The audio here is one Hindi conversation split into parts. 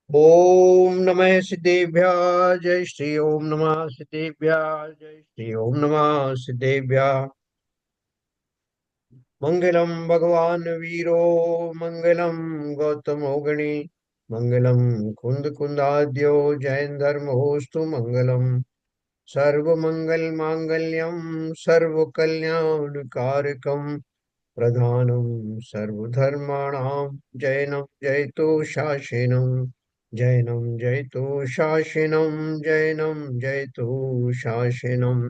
ओम नमः सिद्धेभ्य। जय श्री ओम नमः सिद्धेभ्य। जय श्री ओम नमः सिद्धेभ्य। मंगलम भगवान वीरो मंगलम गौतमो गणि मंगलम कुंद कुंदाद्यो जैन धर्म होस्तु मंगलम। सर्व मंगल मांगल्यम सर्व कल्याण कारकम प्रधानम सर्वधर्माणां जैनम जयतो शासेनम। जैनम जयतो शासेनम। जैनम जयतो शासेनम।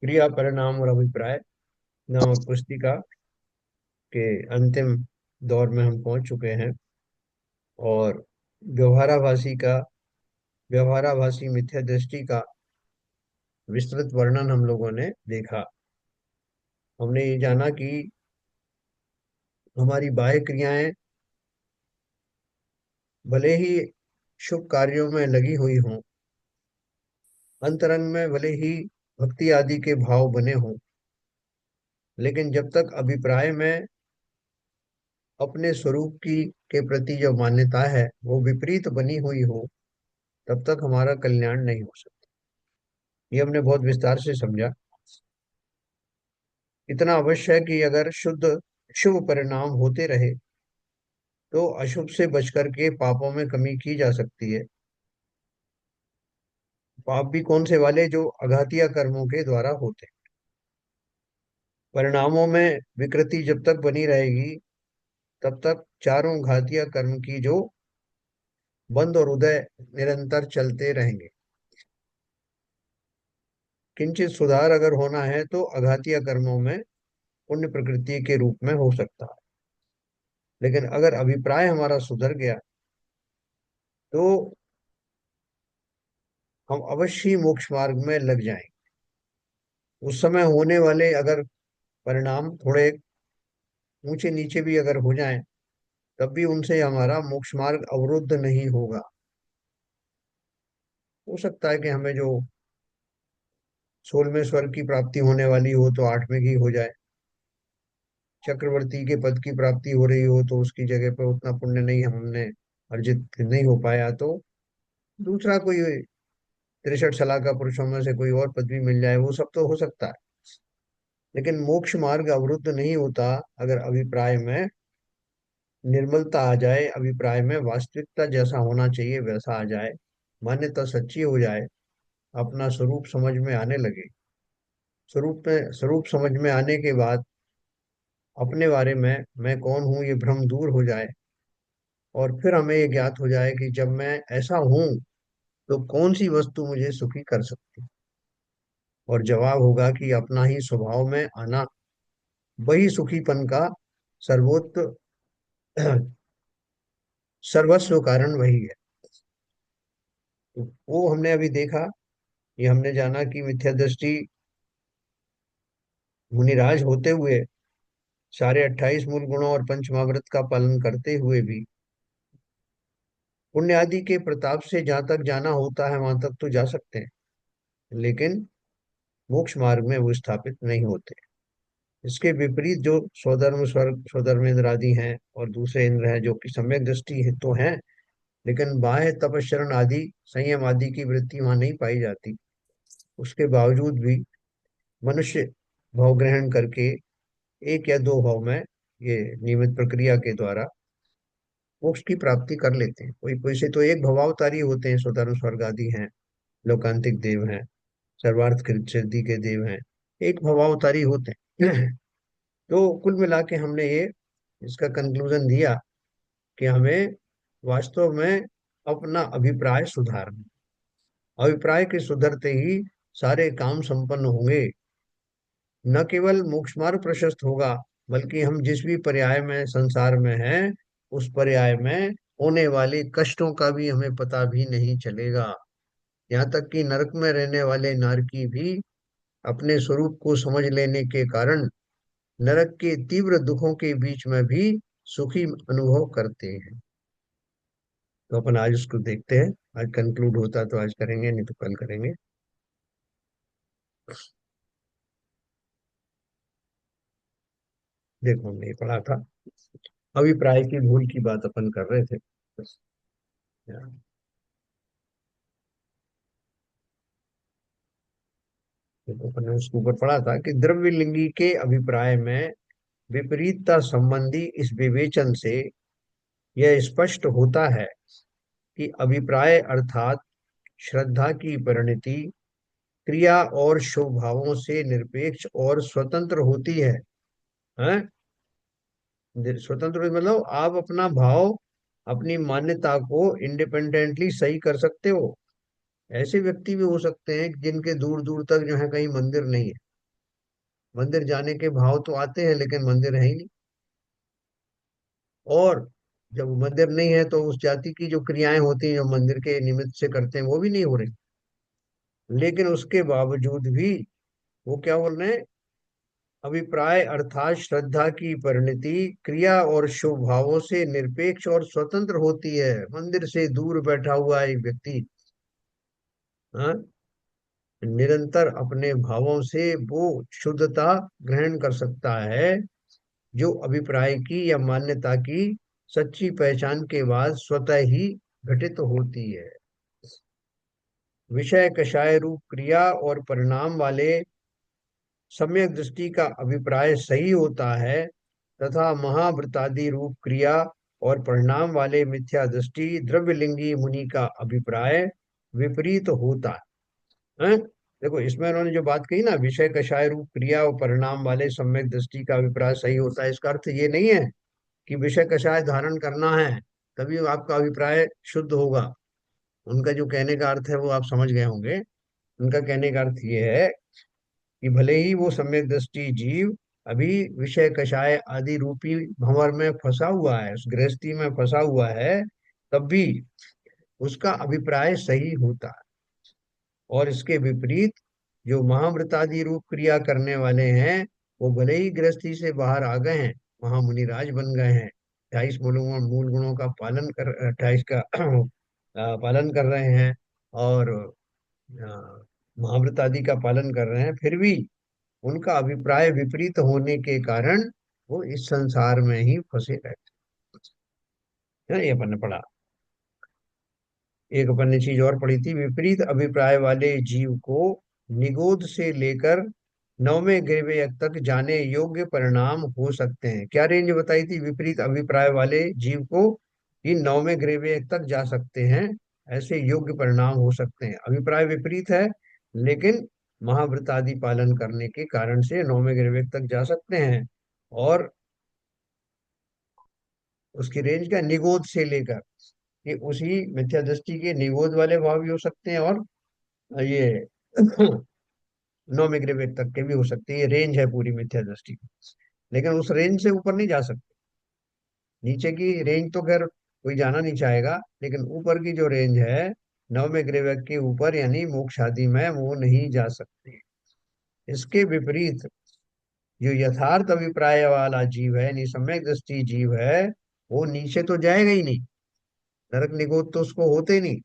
क्रिया परिणाम और अभिप्राय नामक पुस्तिका के अंतिम दौर में हम पहुंच चुके हैं। और व्यवहाराभासी का व्यवहाराभासी मिथ्या दृष्टि का विस्तृत वर्णन हम लोगों ने देखा। हमने ये जाना कि हमारी बाह्य क्रियाएं भले ही शुभ कार्यों में लगी हुई हों, अंतरंग में भले ही भक्ति आदि के भाव बने हों, लेकिन जब तक अभिप्राय में अपने स्वरूप की के प्रति जो मान्यता है वो विपरीत बनी हुई हो, तब तक हमारा कल्याण नहीं हो सकता। ये हमने बहुत विस्तार से समझा। इतना अवश्य है कि अगर शुद्ध शुभ परिणाम होते रहे तो अशुभ से बच करके पापों में कमी की जा सकती है। पाप भी कौन से वाले? जो अघातिया कर्मों के द्वारा होते हैं। परिणामों में विकृति जब तक बनी रहेगी तब तक चारों घातिया कर्म की जो बंद और उदय निरंतर चलते रहेंगे। किंचित सुधार अगर होना है तो अघातिया कर्मों में पुण्य प्रकृति के रूप में हो सकता है। लेकिन अगर अभिप्राय हमारा सुधर गया तो हम अवश्य ही मोक्ष मार्ग में लग जाएंगे। उस समय होने वाले अगर परिणाम थोड़े ऊंचे नीचे भी अगर हो जाएं, तब भी उनसे हमारा मोक्ष मार्ग अवरुद्ध नहीं होगा। हो सकता है कि हमें जो 16वें स्वर्ग की प्राप्ति होने वाली हो तो 8वें की हो जाए। चक्रवर्ती के पद की प्राप्ति हो रही हो तो उसकी जगह पर उतना पुण्य नहीं हमने अर्जित नहीं हो पाया तो दूसरा कोई 63 साल का पुरुषों में से कोई और पदवी मिल जाए, वो सब तो हो सकता है। लेकिन मोक्ष मार्ग अवरुद्ध नहीं होता अगर अभिप्राय में निर्मलता आ जाए, अभिप्राय में वास्तविकता जैसा होना चाहिए वैसा आ जाए, मान्यता सच्ची हो जाए, अपना स्वरूप समझ में आने लगे। स्वरूप समझ में आने के बाद अपने बारे में मैं कौन हूँ ये भ्रम दूर हो जाए और फिर हमें ये ज्ञात हो जाए कि जब मैं ऐसा हूँ तो कौन सी वस्तु मुझे सुखी कर सकती है। और जवाब होगा कि अपना ही स्वभाव में आना वही सुखीपन का सर्वोत्त सर्वस्व कारण वही है। तो वो हमने अभी देखा। ये हमने जाना कि मिथ्या दृष्टि मुनिराज होते हुए सारे 28 मूल गुणों और पंचमहाव्रत का पालन करते हुए भी पुण्य आदि के प्रताप से जहां तक जाना होता है वहां तक तो जा सकते हैं, लेकिन मोक्ष मार्ग में वो स्थापित नहीं होते। इसके विपरीत जो स्वधर्म स्वर्ग स्वधर्म इंद्र आदि हैं और दूसरे इंद्र हैं जो कि सम्यक दृष्टि है तो हैं, लेकिन बाह्य तपस्चरण आदि संयम आदि की वृत्ति वहां नहीं पाई जाती। उसके बावजूद भी मनुष्य भाव ग्रहण करके एक या दो भाव में ये नियमित प्रक्रिया के द्वारा मोक्ष की प्राप्ति कर लेते हैं। कोई कोई से तो एक भवावतारी होते हैं, स्वधर्म स्वर्ग आदि हैं, लोकांतिक देव हैं, सर्वार्थ सिद्धि के देव हैं, एक भवावतारी होते हैं। तो कुल मिला के हमने ये इसका कंक्लूजन दिया कि हमें वास्तव में अपना अभिप्राय सुधारना। अभिप्राय के सुधरते ही सारे काम संपन्न होंगे। न केवल मोक्ष मार्ग प्रशस्त होगा, बल्कि हम जिस भी पर्याय में संसार में हैं उस पर्याय में होने वाले कष्टों का भी हमें पता भी नहीं चलेगा। यहाँ तक कि नरक में रहने वाले नारकी भी अपने स्वरूप को समझ लेने के कारण नरक के तीव्र दुखों के बीच में भी सुखी अनुभव करते हैं। तो अपन आज उसको देखते हैं। आज कंक्लूड होता तो आज करेंगे, नहीं तो कल करेंगे। देखो हमने ये पढ़ा था, अभिप्राय की भूल की बात अपन कर रहे थे बस। देखो अपन ने उसके ऊपर पढ़ा था कि द्रव्य लिंगी के अभिप्राय में विपरीतता संबंधी इस विवेचन से यह स्पष्ट होता है कि अभिप्राय अर्थात श्रद्धा की परिणति क्रिया और स्वभावों से निरपेक्ष और स्वतंत्र होती है। हैं? स्वतंत्र मतलब आप अपना भाव, अपनी मान्यता को इंडिपेंडेंटली सही कर सकते हो। ऐसे व्यक्ति भी हो सकते हैं जिनके दूर दूर तक जो है कहीं मंदिर नहीं है, मंदिर जाने के भाव तो आते हैं लेकिन मंदिर है ही नहीं। और जब मंदिर नहीं है तो उस जाति की जो क्रियाएं होती हैं जो मंदिर के निमित्त से करते हैं वो भी नहीं हो रही, लेकिन उसके बावजूद भी वो क्या बोल रहे हैं, अभिप्राय अर्थात श्रद्धा की परिणति क्रिया और शुभ भावों से निरपेक्ष और स्वतंत्र होती है। मंदिर से दूर बैठा हुआ एक व्यक्ति, हाँ, निरंतर अपने भावों से वो शुद्धता ग्रहण कर सकता है जो अभिप्राय की या मान्यता की सच्ची पहचान के बाद स्वतः ही घटित होती है। विषय कषाय रूप क्रिया और परिणाम वाले सम्यक दृष्टि का अभिप्राय सही होता है, तथा महावृतादि रूप क्रिया और परिणाम वाले मिथ्या दृष्टि द्रव्यलिंगी मुनि का अभिप्राय विपरीत होता है। हैं? देखो इसमें उन्होंने जो बात कही ना, विषय कषाय रूप क्रिया और परिणाम वाले सम्यक दृष्टि का अभिप्राय सही होता है, इसका अर्थ ये नहीं है कि विषय कषाय धारण करना है तभी आपका अभिप्राय शुद्ध होगा। उनका जो कहने का अर्थ है वो आप समझ गए होंगे। उनका कहने का अर्थ ये है कि भले ही वो सम्यक दृष्टि जीव अभी विषय कषाय आदि रूपी भंवर में फंसा हुआ है, उस गृहस्थी में फंसा हुआ है, तब भी उसका अभिप्राय सही होता है। और इसके विपरीत जो महाव्रतादि रूप क्रिया करने वाले हैं, वो भले ही गृहस्थी से बाहर आ गए हैं, महामुनिराज बन गए हैं, 28 मूल गुणों का पालन कर 28 का पालन कर रहे हैं, और महाव्रत आदि का पालन कर रहे हैं, फिर भी उनका अभिप्राय विपरीत होने के कारण वो इस संसार में ही फंसे रहते हैं। ये अपन ने पढ़ा। एक अपन ने चीज और पढ़ी थी, विपरीत अभिप्राय वाले जीव को निगोद से लेकर नौवें ग्रेवेयक तक जाने योग्य परिणाम हो सकते हैं। क्या रेंज बताई थी विपरीत अभिप्राय वाले जीव को, कि नौवें ग्रेवेयक तक जा सकते हैं, ऐसे योग्य परिणाम हो सकते हैं। अभिप्राय विपरीत है लेकिन महाव्रत आदि पालन करने के कारण से नौवें ग्रेवेयक तक जा सकते हैं। और उसकी रेंज का निगोद से लेकर, कि उसी मिथ्या दृष्टि के निगोद वाले भाव भी हो सकते हैं, और ये नौवें ग्रेवेड तक के भी हो सकते हैं। ये रेंज है पूरी मिथ्या दृष्टि की, लेकिन उस रेंज से ऊपर नहीं जा सकते। नीचे की रेंज तो खैर कोई जाना नहीं चाहेगा, लेकिन ऊपर की जो रेंज है नवमे ग्रेवेड के ऊपर यानी मोक्ष आदि में, वो नहीं जा सकते। इसके विपरीत जो यथार्थ अभिप्राय वाला जीव है, यानी सम्यक दृष्टि जीव है, वो नीचे तो जाएगा ही नहीं, नरक निगोद तो उसको होते नहीं,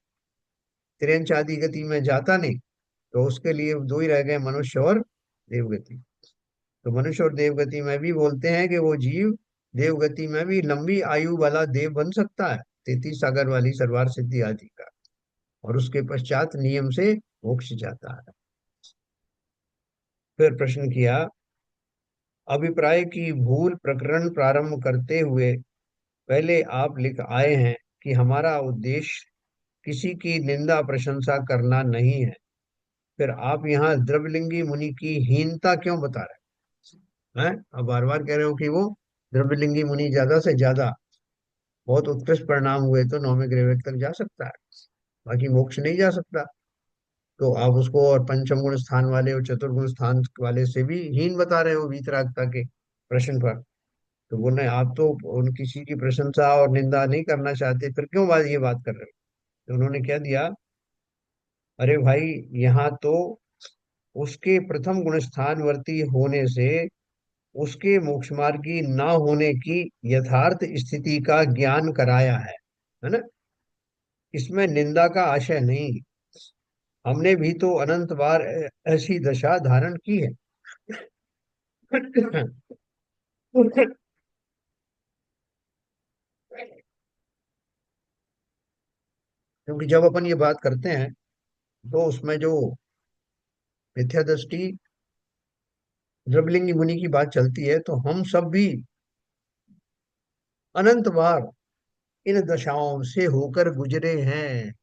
तिरंच आदि गति में जाता नहीं। तो उसके लिए दो ही रह गए, मनुष्य और देवगति। तो मनुष्य और देवगति में भी बोलते हैं कि वो जीव देवगति में भी लंबी आयु वाला देव बन सकता है, 33 सागर वाली सरवार सिद्धि आदि का, और उसके पश्चात नियम से मोक्ष जाता है। फिर प्रश्न किया, अभिप्राय की भूल प्रकरण प्रारंभ करते हुए पहले आप लिख आए हैं कि हमारा उद्देश्य किसी की निंदा प्रशंसा करना नहीं है, फिर आप यहाँ द्रवलिंगी मुनि की हीनता क्यों बता रहे हैं? अब बार बार कह रहे हो कि वो द्रव्यलिंगी मुनि ज्यादा से ज्यादा बहुत उत्कृष्ट परिणाम हुए तो नौवें ग्रेवेड तक जा सकता है, बाकी मोक्ष नहीं जा सकता। तो आप उसको और पंचम गुण स्थान वाले और चतुर्गुण स्थान वाले से भी हीन बता रहे हो वीतरागता के प्रश्न पर। तो बोल रहे हैं आप तो उन किसी की प्रशंसा और निंदा नहीं करना चाहते, फिर क्यों ये बात कर रहे हो? तो उन्होंने क्या दिया, अरे भाई, यहाँ तो उसके प्रथम गुण स्थानवर्ती होने से उसके मोक्ष मार्गी न होने की यथार्थ स्थिति का ज्ञान कराया है ना। इसमें निंदा का आशय नहीं। हमने भी तो अनंत बार ऐसी दशा धारण की है। क्योंकि जब अपन ये बात करते हैं तो उसमें जो मिथ्या दृष्टि द्रवलिंगी मुनि की बात चलती है, तो हम सब भी अनंत बार इन दशाओं से होकर गुजरे हैं।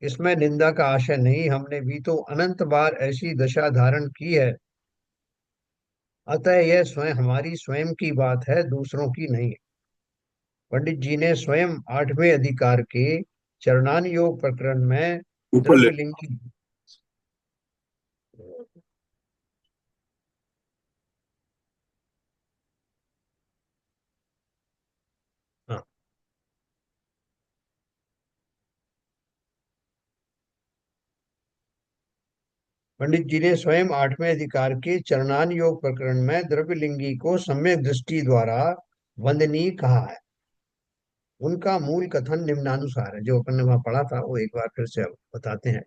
इसमें निंदा का आशय नहीं, हमने भी तो अनंत बार ऐसी दशा धारण की है। अतः यह स्वयं हमारी स्वयं की बात है, दूसरों की नहीं। पंडित जी ने स्वयं 8वें अधिकार के चरणान योग प्रकरण में ऊपर ले। द्रव्यलिंगी। हाँ, पंडित जी ने स्वयं 8वें अधिकार के चरणान योग प्रकरण में द्रव्यलिंगी को सम्यक दृष्टि द्वारा वंदनीय कहा है। उनका मूल कथन निम्नानुसार है, जो अपन ने वहां पढ़ा था, वो एक बार फिर से अब बताते हैं।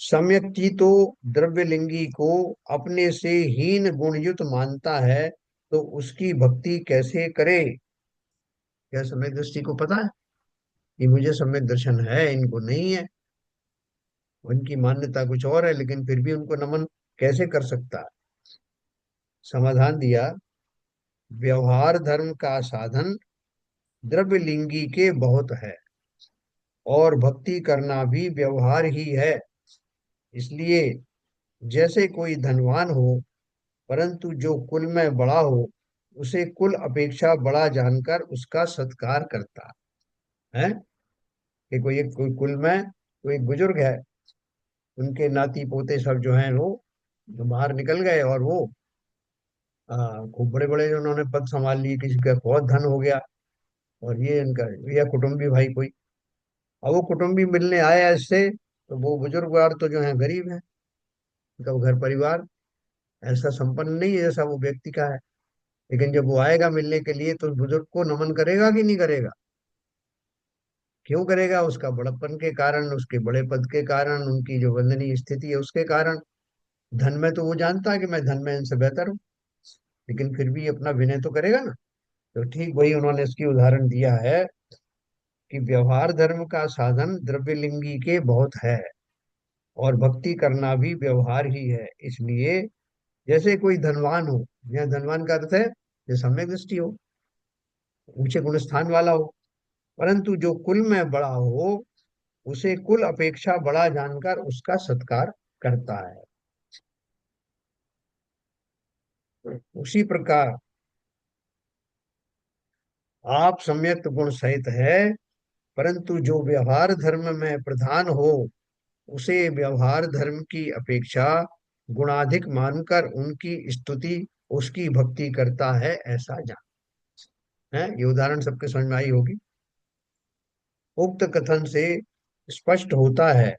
सम्यक जी तो द्रव्यलिंगी को अपने से हीन गुणयुक्त मानता है, तो उसकी भक्ति कैसे करे? क्या सम्यक दृष्टि को पता है कि मुझे सम्यक दर्शन है, इनको नहीं है? उनकी मान्यता कुछ और है, लेकिन फिर भी उनको नमन कैसे कर सकता है? समाधान दिया, व्यवहार धर्म का साधन द्रव्यलिंगी के बहुत है, और भक्ति करना भी व्यवहार ही है। इसलिए जैसे कोई धनवान हो, परंतु जो कुल में बड़ा हो, उसे कुल अपेक्षा बड़ा जानकर उसका सत्कार करता है। कि कोई कुल में कोई बुजुर्ग है, उनके नाती पोते सब जो हैं वो बाहर निकल गए, और वो खूब बड़े बड़े उन्होंने पद संभाल लिए, किसी का बहुत धन हो गया, और ये इनका या कुटुंबी भाई कोई, अब वो कुटुंबी मिलने आया इससे, तो वो बुजुर्गवार तो जो है गरीब है, उनका वो घर परिवार ऐसा संपन्न नहीं है जैसा वो व्यक्ति का है। लेकिन जब वो आएगा मिलने के लिए, तो उस बुजुर्ग को नमन करेगा कि नहीं करेगा? क्यों करेगा? उसका बड़प्पन के कारण, उसके बड़े पद के कारण, उनकी जो वंदनीय स्थिति है उसके कारण। धन में तो वो जानता है कि मैं धन में इनसे बेहतर हूँ, लेकिन फिर भी अपना विनय तो करेगा ना। तो ठीक वही उन्होंने इसकी उदाहरण दिया है कि व्यवहार धर्म का साधन द्रव्यलिंगी के बहुत है, और भक्ति करना भी व्यवहार ही है। इसलिए जैसे कोई धनवान हो, यह धनवान का अर्थ है जो सम्यक दृष्टि हो, ऊंचे गुण स्थान वाला हो, परंतु जो कुल में बड़ा हो, उसे कुल अपेक्षा बड़ा जानकर उसका सत्कार करता है। उसी प्रकार आप सम्यक गुण सहित है, परंतु जो व्यवहार धर्म में प्रधान हो, उसे व्यवहार धर्म की अपेक्षा गुणाधिक मानकर उनकी स्तुति, उसकी भक्ति करता है, ऐसा जान है। ये उदाहरण सबके समझ में आई होगी। उक्त कथन से स्पष्ट होता है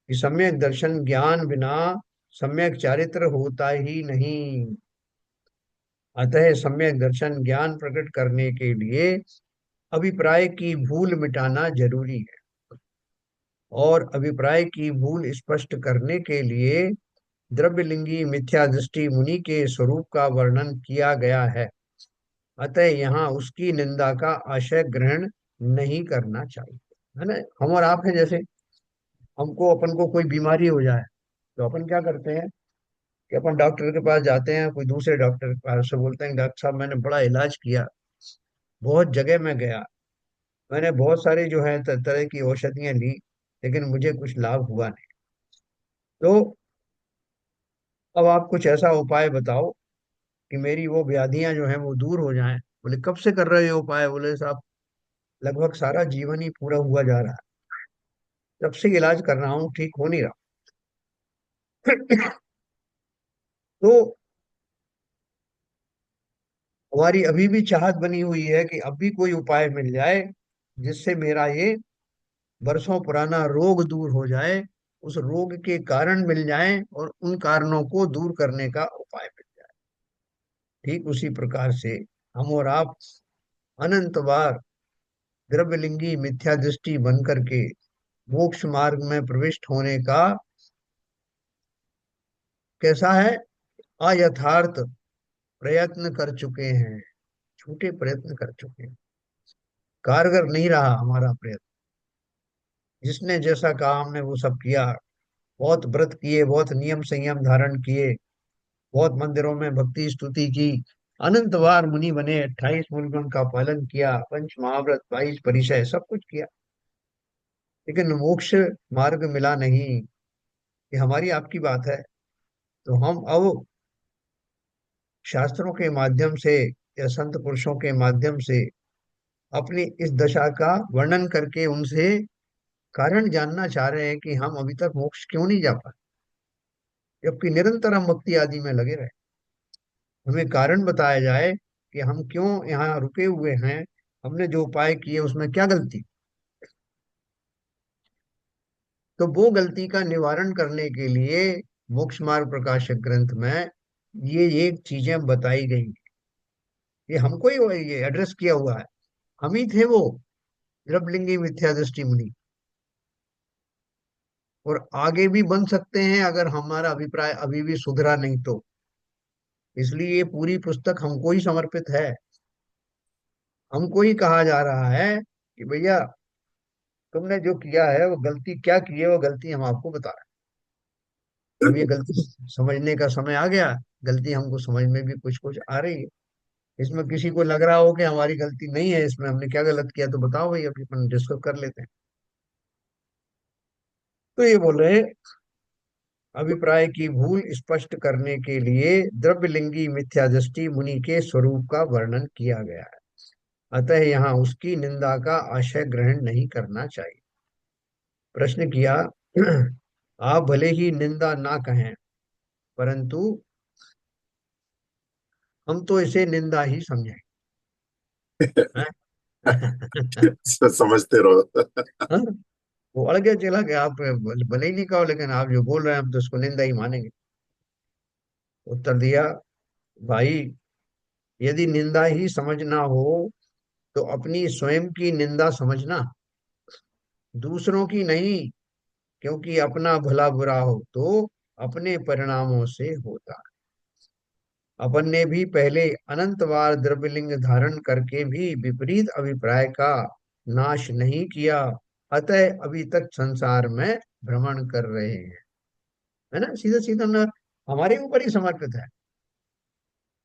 कि सम्यक दर्शन ज्ञान बिना सम्यक चारित्र होता ही नहीं। अतः सम्यक दर्शन ज्ञान प्रकट करने के लिए अभिप्राय की भूल मिटाना जरूरी है, और अभिप्राय की भूल स्पष्ट करने के लिए द्रव्यलिंगी मिथ्या दृष्टि मुनि के स्वरूप का वर्णन किया गया है। अतः यहाँ उसकी निंदा का आशय ग्रहण नहीं करना चाहिए। है ना? हम और आप हैं जैसे, हमको अपन को कोई बीमारी हो जाए, तो अपन क्या करते हैं कि अपन डॉक्टर के पास जाते हैं, कोई दूसरे डॉक्टर के पास से बोलते हैं, डॉक्टर साहब मैंने बड़ा इलाज किया, बहुत जगह में गया, मैंने बहुत सारी जो है तरह की औषधियां ली, लेकिन मुझे कुछ लाभ हुआ नहीं। तो अब आप कुछ ऐसा उपाय बताओ कि मेरी वो व्याधियां जो हैं वो दूर हो जाएं। बोले कब से कर रहे हो उपाय? बोले साहब लगभग सारा जीवन ही पूरा हुआ जा रहा है, जब से इलाज कर रहा हूँ ठीक हो नहीं रहा। तो हमारी अभी भी चाहत बनी हुई है कि अब भी कोई उपाय मिल जाए जिससे मेरा ये बरसों पुराना रोग दूर हो जाए, उस रोग के कारण मिल जाए, और उन कारणों को दूर करने का उपाय मिल जाए। ठीक उसी प्रकार से हम और आप अनंत बार द्रव्यलिंगी मिथ्या दृष्टि बन करके मोक्ष मार्ग में प्रविष्ट होने का कैसा है अयथार्थ प्रयत्न कर चुके हैं, झूठे प्रयत्न कर चुके हैं, कारगर नहीं रहा हमारा प्रयत्न। जिसने जैसा कहा हमने वो सब किया, बहुत व्रत किए, बहुत नियम संयम धारण किए, बहुत मंदिरों में भक्ति स्तुति की, अनंत बार मुनि बने, 28 मुनिगुण का पालन किया, पंच महाव्रत, 22 परिचय, सब कुछ किया, लेकिन मोक्ष मार्ग मिला नहीं। ये हमारी आपकी बात है। तो हम अब शास्त्रों के माध्यम से या संत पुरुषों के माध्यम से अपनी इस दशा का वर्णन करके उनसे कारण जानना चाह रहे हैं कि हम अभी तक मोक्ष क्यों नहीं जा पाए, जबकि निरंतर हम भक्ति आदि में लगे रहे। हमें कारण बताया जाए कि हम क्यों यहाँ रुके हुए हैं, हमने जो उपाय किए उसमें क्या गलती। तो वो गलती का निवारण करने के लिए मोक्ष मार्ग प्रकाशक ग्रंथ में ये चीजें बताई गई। ये हमको ही ये एड्रेस किया हुआ है। हम ही थे वो द्रवलिंगी मिथ्या दृष्टि मुनि, और आगे भी बन सकते हैं अगर हमारा अभिप्राय अभी भी सुधरा नहीं तो। इसलिए ये पूरी पुस्तक हमको ही समर्पित है। हमको ही कहा जा रहा है कि भैया, तुमने जो किया है वो गलती क्या की है, वो गलती हम आपको बता रहे हैं। अब ये गलती समझने का समय आ गया। गलती हमको समझ में भी कुछ कुछ आ रही है। इसमें किसी को लग रहा हो कि हमारी गलती नहीं है, इसमें हमने क्या गलत किया, तो बताओ भाई, अभी अपन डिस्कस कर लेते हैं। तो ये बोल रहे हैं, अभिप्राय की भूल स्पष्ट करने के लिए द्रव्यलिंगी मिथ्यादृष्टि मुनि के स्वरूप का वर्णन किया गया है। अतः यहाँ उसकी निंदा का आशय ग्रहण नहीं करना चाहिए। प्रश्न किया, आप भले ही निंदा ना कहें, परंतु हम तो इसे निंदा ही समझें। हैं? समझते रहो। हाँ? वो अड़ गया, चला कि आप भले ही नहीं कहो, लेकिन आप जो बोल रहे हैं हम तो उसको निंदा ही मानेंगे। उत्तर दिया, भाई, यदि निंदा ही समझना हो तो अपनी स्वयं की निंदा समझना, दूसरों की नहीं। क्योंकि अपना भला बुरा हो तो अपने परिणामों से होता है। अपन ने भी पहले अनंत बार द्रव्यलिंग धारण करके भी विपरीत अभिप्राय का नाश नहीं किया, अतः अभी तक संसार में भ्रमण कर रहे हैं। है ना, सीधा सीधा ना, हमारे ऊपर ही समर्पित है।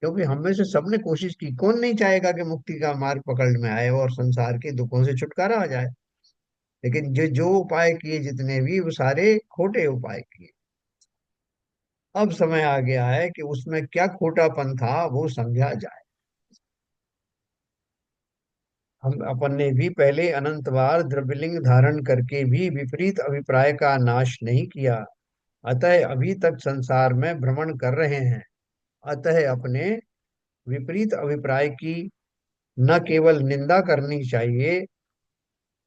क्योंकि हम में से सबने कोशिश की, कौन नहीं चाहेगा कि मुक्ति का मार्ग पकड़ में आए और संसार के दुखों से छुटकारा आ जाए। लेकिन जो जो उपाय किए जितने भी, वो सारे खोटे उपाय किए। अब समय आ गया है कि उसमें क्या खोटापन था वो समझा जाए। हम अपन ने भी पहले अनंत बार द्रव्यलिंग धारण करके भी विपरीत अभिप्राय का नाश नहीं किया, अतः अभी तक संसार में भ्रमण कर रहे हैं। अतः अपने विपरीत अभिप्राय की न केवल निंदा करनी चाहिए,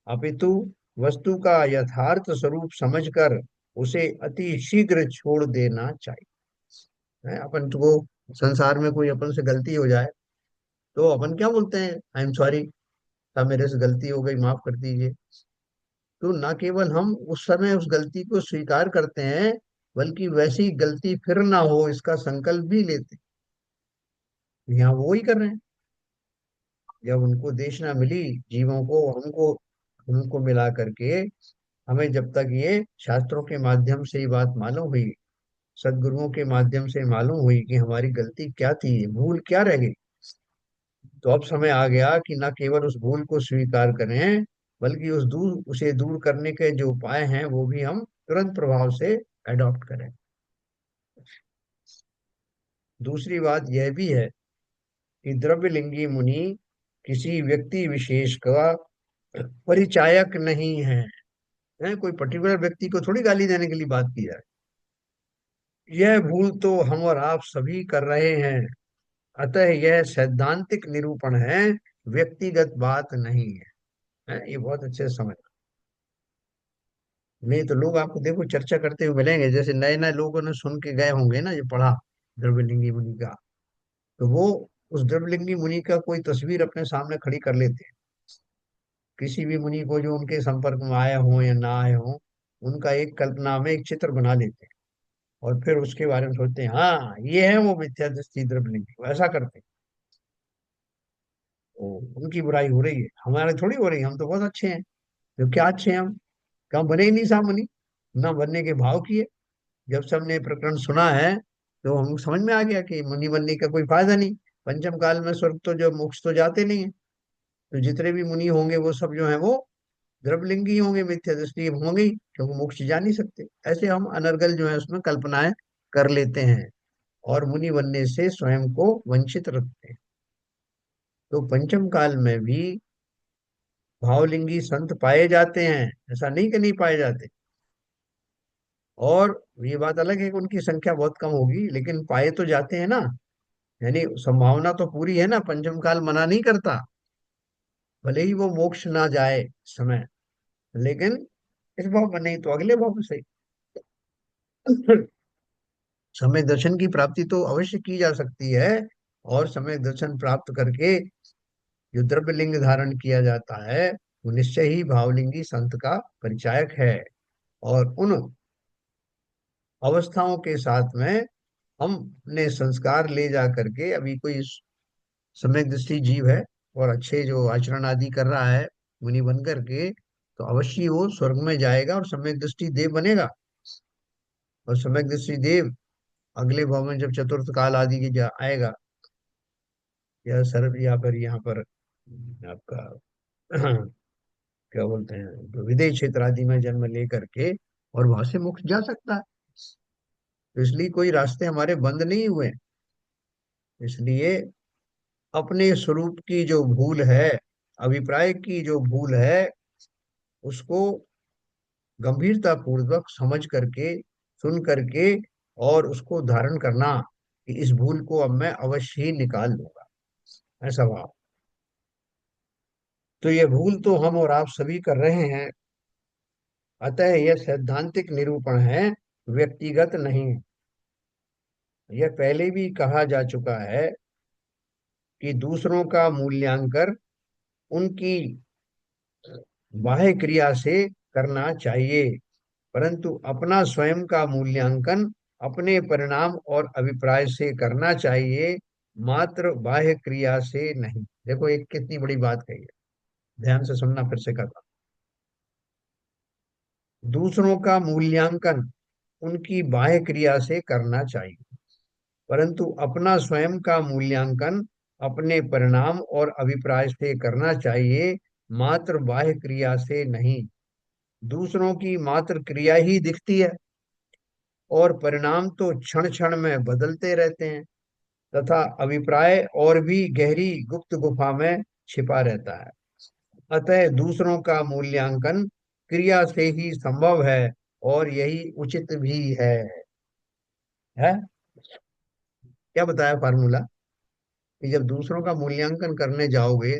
अपितु वस्तु का यथार्थ स्वरूप समझकर उसे अति शीघ्र छोड़ देना चाहिए। अपन को संसार में कोई अपन से गलती हो जाए तो अपन क्या बोलते हैं, आई एम सॉरी, साहब मेरे से गलती हो गई, माफ कर दीजिए। तो ना केवल हम उस समय उस गलती को स्वीकार करते हैं, बल्कि वैसी गलती फिर ना हो इसका संकल्प भी लेते हैं। यहाँ वो ही कर रहे हैं। जब उनको देशना मिली, जीवों को, हमको, उनको मिला करके, हमें जब तक ये शास्त्रों के माध्यम से ही बात मालूम हुई, सदगुरुओं के माध्यम से मालूम हुई कि हमारी गलती क्या थी, भूल क्या रह गई, तो अब समय आ गया कि न केवल उस भूल को स्वीकार करें, बल्कि उसे दूर करने के जो उपाय हैं वो भी हम तुरंत प्रभाव से अडॉप्ट करें। दूसरी बात यह भी है कि द्रव्यलिंगी मुनि किसी व्यक्ति विशेष का परिचायक नहीं है, कोई पर्टिकुलर व्यक्ति को थोड़ी गाली देने के लिए बात की जाए। यह भूल तो हम और आप सभी कर रहे हैं, अतः यह सैद्धांतिक निरूपण है, व्यक्तिगत बात नहीं है। ये बहुत अच्छे से समझ। नहीं तो लोग आपको देखो चर्चा करते हुए मिलेंगे, जैसे नए नए लोगों ने सुन के गए होंगे ना, ये पढ़ा द्रव्यलिंगी मुनि का, तो वो उस द्रव्यलिंगी मुनि का कोई तस्वीर अपने सामने खड़ी कर लेते हैं। किसी भी मुनि को जो उनके संपर्क में आए हों या ना आए हों, उनका एक कल्पना में एक चित्र बना लेते हैं। और फिर उसके बारे में सोचते हैं हाँ ये है वो मिथ्या दृष्टि द्रव्यलिंगी, वैसा करते हैं। वो उनकी बुराई हो रही है, हमारे थोड़ी हो रही है, हम तो बहुत अच्छे हैं। तो क्या अच्छे हैं हम, कहाँ बने ही नहीं सामने, ना बनने के भाव किए। जब सबने प्रकरण सुना है तो हम समझ में आ गया कि मुनि बनने का कोई फायदा नहीं। पंचम काल में स्वर्ग तो जो मोक्ष तो जाते नहीं है। तो जितने भी मुनि होंगे वो सब जो है वो द्रवलिंगी होंगे, मिथ्या दृष्टि होंगे ही, क्योंकि मोक्ष जा नहीं सकते। ऐसे हम अनर्गल जो है उसमें कल्पनाएं कर लेते हैं और मुनि बनने से स्वयं को वंचित रखते हैं। तो पंचम काल में भी भावलिंगी संत पाए जाते हैं, ऐसा नहीं कि नहीं पाए जाते। और ये बात अलग है कि उनकी संख्या बहुत कम होगी, लेकिन पाए तो जाते हैं ना। यानी संभावना तो पूरी है ना, पंचम काल मना नहीं करता। भले ही वो मोक्ष ना जाए इस समय, लेकिन इस भाव में नहीं तो अगले भाव में सही। समय दर्शन की प्राप्ति तो अवश्य की जा सकती है। और समय दर्शन प्राप्त करके जो द्रव्य लिंग धारण किया जाता है वो निश्चय ही भावलिंगी संत का परिचायक है। और उन अवस्थाओं के साथ में हम अपने संस्कार ले जा करके, अभी कोई सम्यक दृष्टि जीव है और अच्छे जो आचरण आदि कर रहा है मुनि बन करके, तो अवश्य वो स्वर्ग में जाएगा और सम्यक दृष्टि देव बनेगा। और सम्यक दृष्टि देव अगले भाव में जब चतुर्थ काल आदि के आएगा, या सर्व या फिर यहाँ पर आपका क्या बोलते हैं, तो विदेश क्षेत्र आदि में जन्म ले करके और वहां से मोक्ष जा सकता है। तो इसलिए कोई रास्ते हमारे बंद नहीं हुए। इसलिए अपने स्वरूप की जो भूल है, अभिप्राय की जो भूल है, उसको गंभीरता पूर्वक समझ करके, सुन करके, और उसको धारण करना कि इस भूल को अब मैं अवश्य ही निकाल लूंगा, ऐसा भाव। तो ये भूल तो हम और आप सभी कर रहे हैं। अतः यह सैद्धांतिक निरूपण है, व्यक्तिगत नहीं। यह पहले भी कहा जा चुका है कि दूसरों का मूल्यांकन उनकी बाह्य क्रिया से करना चाहिए, परंतु अपना स्वयं का मूल्यांकन अपने परिणाम और अभिप्राय से करना चाहिए, मात्र बाह्य क्रिया से नहीं। देखो एक कितनी बड़ी बात कही है, ध्यान से सुनना, फिर से करना। दूसरों का मूल्यांकन उनकी बाह्य क्रिया से करना चाहिए, परंतु अपना स्वयं का मूल्यांकन अपने परिणाम और अभिप्राय से करना चाहिए, मात्र बाह्य क्रिया से नहीं। दूसरों की मात्र क्रिया ही दिखती है और परिणाम तो क्षण क्षण में बदलते रहते हैं, तथा अभिप्राय और भी गहरी गुप्त गुफा में छिपा रहता है। अतः दूसरों का मूल्यांकन क्रिया से ही संभव है और यही उचित भी है। क्या बताया फार्मूला, कि जब दूसरों का मूल्यांकन करने जाओगे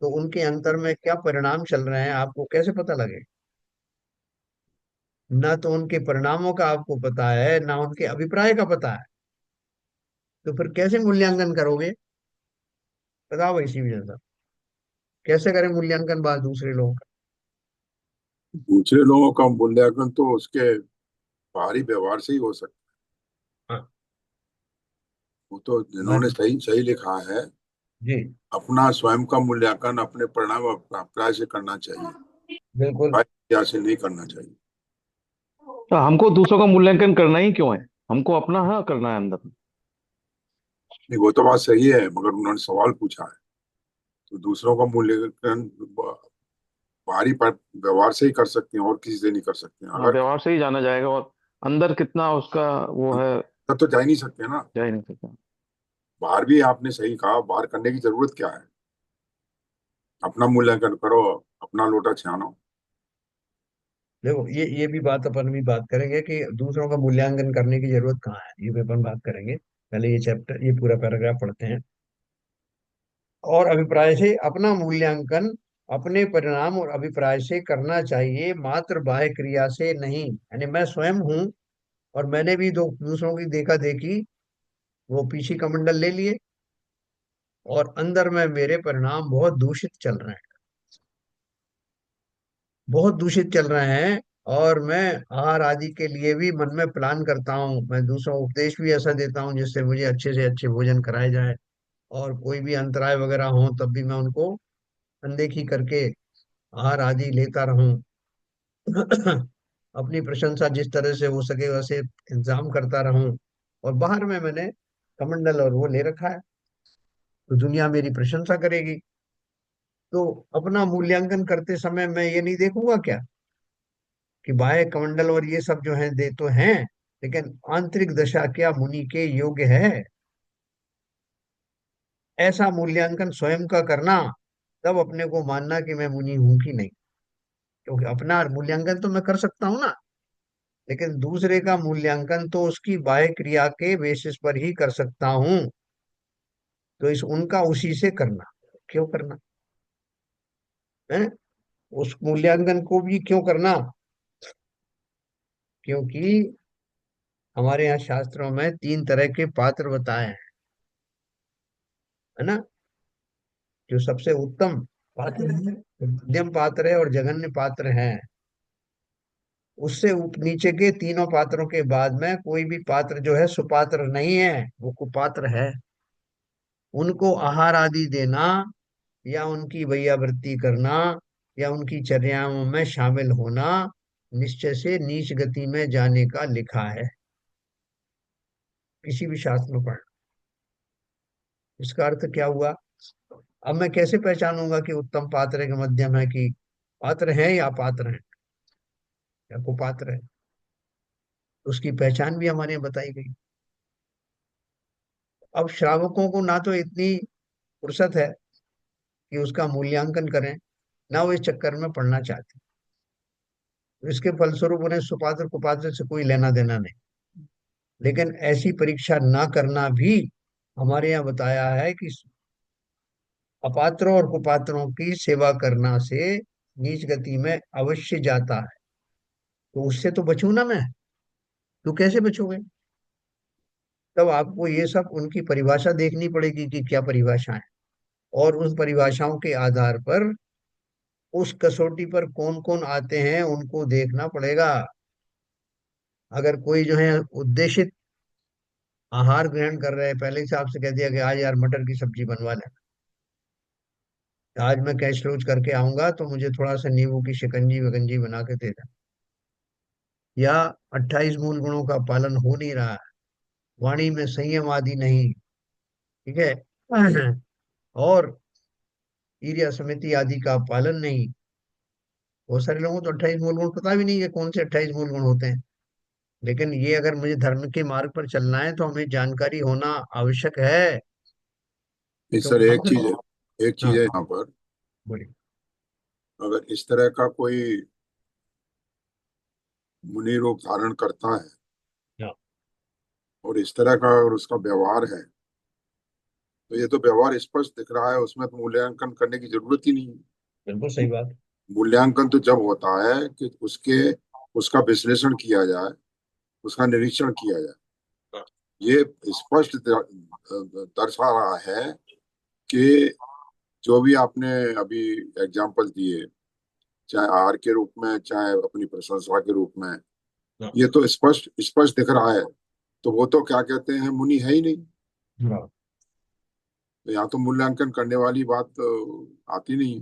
तो उनके अंतर में क्या परिणाम चल रहे हैं आपको कैसे पता लगे। ना तो उनके परिणामों का आपको पता है, ना उनके अभिप्राय का पता है। तो फिर कैसे मूल्यांकन करोगे, बताओ इसी वजह से। कैसे करें मूल्यांकन बात दूसरे लोगों का। दूसरे लोगों का मूल्यांकन तो उसके बाहरी व्यवहार से ही हो सकता हाँ। है। वो तो बात जिन्होंने सही सही लिखा है, जी। अपना स्वयं का मूल्यांकन अपने परिणाम और अभिप्राय से करना चाहिए, बिल्कुल। बाह्य क्रिया से नहीं करना चाहिए। तो हमको दूसरों का मूल्यांकन करना ही क्यों है? हमको अपना हाँ करना है अंदर। नहीं, वो तो बात सही है, मगर उन्होंने सवाल पूछा है। तो दूसरों का मूल्यांकन बाहरी व्यवहार से ही कर सकते हैं और किसी से नहीं कर सकते हैं। हाँ, अगर व्यवहार से ही जाना जाएगा, और अंदर कितना उसका वो है, तब तो जा ही नहीं सकते ना। जा ही नहीं सकता। बाहर भी आपने सही कहा, बाहर करने की जरूरत क्या है। अपना मूल्यांकन करो, अपना लोटा छानो। देखो ये भी बात अपन भी बात करेंगे कि दूसरों का मूल्यांकन करने की जरूरत कहाँ है, ये भी अपन बात करेंगे। पहले ये चैप्टर, ये पूरा पैराग्राफ पढ़ते हैं। और अभिप्राय से अपना मूल्यांकन अपने परिणाम और अभिप्राय से करना चाहिए, मात्र बाह्य क्रिया से नहीं। यानी मैं स्वयं हूँ और मैंने भी दो दूसरों की देखा देखी वो पीछे कमंडल ले लिए, और अंदर में मेरे परिणाम बहुत दूषित चल रहे हैं, बहुत दूषित चल रहे हैं। और मैं आहार आदि के लिए भी मन में प्लान करता हूँ, मैं दूसरों को उपदेश भी ऐसा देता हूँ जिससे मुझे अच्छे से अच्छे भोजन कराए जाए। और कोई भी अंतराय वगैरह हो तब भी मैं उनको अनदेखी करके आहार आदि लेता रहूं। अपनी प्रशंसा जिस तरह से हो सके वैसे इंतजाम करता रहूं। और बाहर में मैंने कमंडल और वो ले रखा है, तो दुनिया मेरी प्रशंसा करेगी। तो अपना मूल्यांकन करते समय मैं ये नहीं देखूंगा क्या कि बाह्य कमंडल और ये सब जो है दे तो हैं, लेकिन आंतरिक दशा क्या मुनि के योग्य है, ऐसा मूल्यांकन स्वयं का करना। तब अपने को मानना कि मैं मुनि हूं कि नहीं। क्योंकि अपना मूल्यांकन तो मैं कर सकता हूं ना, लेकिन दूसरे का मूल्यांकन तो उसकी बाह्य क्रिया के बेसिस पर ही कर सकता हूं। तो इस उनका उसी से करना, क्यों करना है, उस मूल्यांकन को भी क्यों करना। क्योंकि हमारे यहाँ शास्त्रों में तीन तरह के पात्र बताए हैं, है ना। जो सबसे उत्तम पात्र है, मध्यम पात्र है और जघन्य पात्र है। उससे नीचे के तीनों पात्रों के बाद में कोई भी पात्र जो है सुपात्र नहीं है, वो कुपात्र है। उनको आहार आदि देना या उनकी वैयावृत्ति करना या उनकी चर्याओं में शामिल होना निश्चय से नीच गति में जाने का लिखा है, किसी भी शास्त्र में पढ़। इसका अर्थ क्या हुआ। अब मैं कैसे पहचानूंगा कि उत्तम पात्र है कि मध्यम है, कि पात्र है या पात्र है या कुपात्र है। उसकी पहचान भी हमारे यहाँ बताई गई। अब श्रावकों को ना तो इतनी फुर्सत है कि उसका मूल्यांकन करें, ना वो इस चक्कर में पड़ना चाहते। तो इसके फलस्वरूप उन्हें सुपात्र कुपात्र से कोई लेना देना नहीं। लेकिन ऐसी परीक्षा ना करना भी हमारे यहाँ बताया है कि अपात्रों और कुपात्रों की सेवा करना से नीच गति में अवश्य जाता है। तो उससे तो बचूं ना मैं। तो कैसे बचोगे। तब आपको ये सब उनकी परिभाषा देखनी पड़ेगी कि क्या परिभाषा है, और उन परिभाषाओं के आधार पर उस कसौटी पर कौन कौन आते हैं उनको देखना पड़ेगा। अगर कोई जो है उद्देशित आहार ग्रहण कर रहे हैं, पहले से आपसे कह दिया कि आज यार मटर की सब्जी बनवा लें, आज मैं कैश रोज करके आऊंगा तो मुझे थोड़ा सा नींबू की शिकंजी विकंजी बना के दे दें। या 28 मूल गुणों का पालन हो नहीं रहा है, वाणी में संयम आदि नहीं, ठीक है, और ईर्ष्या समिति आदि का पालन नहीं। बहुत सारे लोगों को तो 28 मूल गुण पता भी नहीं है कौन से 28 मूल गुण होते हैं। लेकिन ये अगर मुझे धर्म के मार्ग पर चलना है तो हमें जानकारी होना आवश्यक है। नहीं सर, क्योंकि हम। एक चीज हाँ, है यहाँ पर। बोलिए। अगर इस तरह का कोई मुनि रूप धारण करता है हाँ, और इस तरह का अगर उसका व्यवहार है, तो ये तो व्यवहार स्पष्ट दिख रहा है, उसमें तो मूल्यांकन करने की जरूरत ही नहीं है। बिल्कुल सही बात। मूल्यांकन तो जब होता है कि उसका विश्लेषण किया जाए, उसका निरीक्षण किया जाए। ये स्पष्ट दर्शा रहा है कि जो भी आपने अभी एग्जाम्पल दिए, चाहे आहार के रूप में चाहे अपनी प्रशंसा के रूप में, हाँ, ये तो स्पष्ट स्पष्ट दिख रहा है। तो वो तो क्या कहते हैं, मुनि है ही नहीं। हाँ। तो यहाँ तो मूल्यांकन करने वाली बात आती नहीं।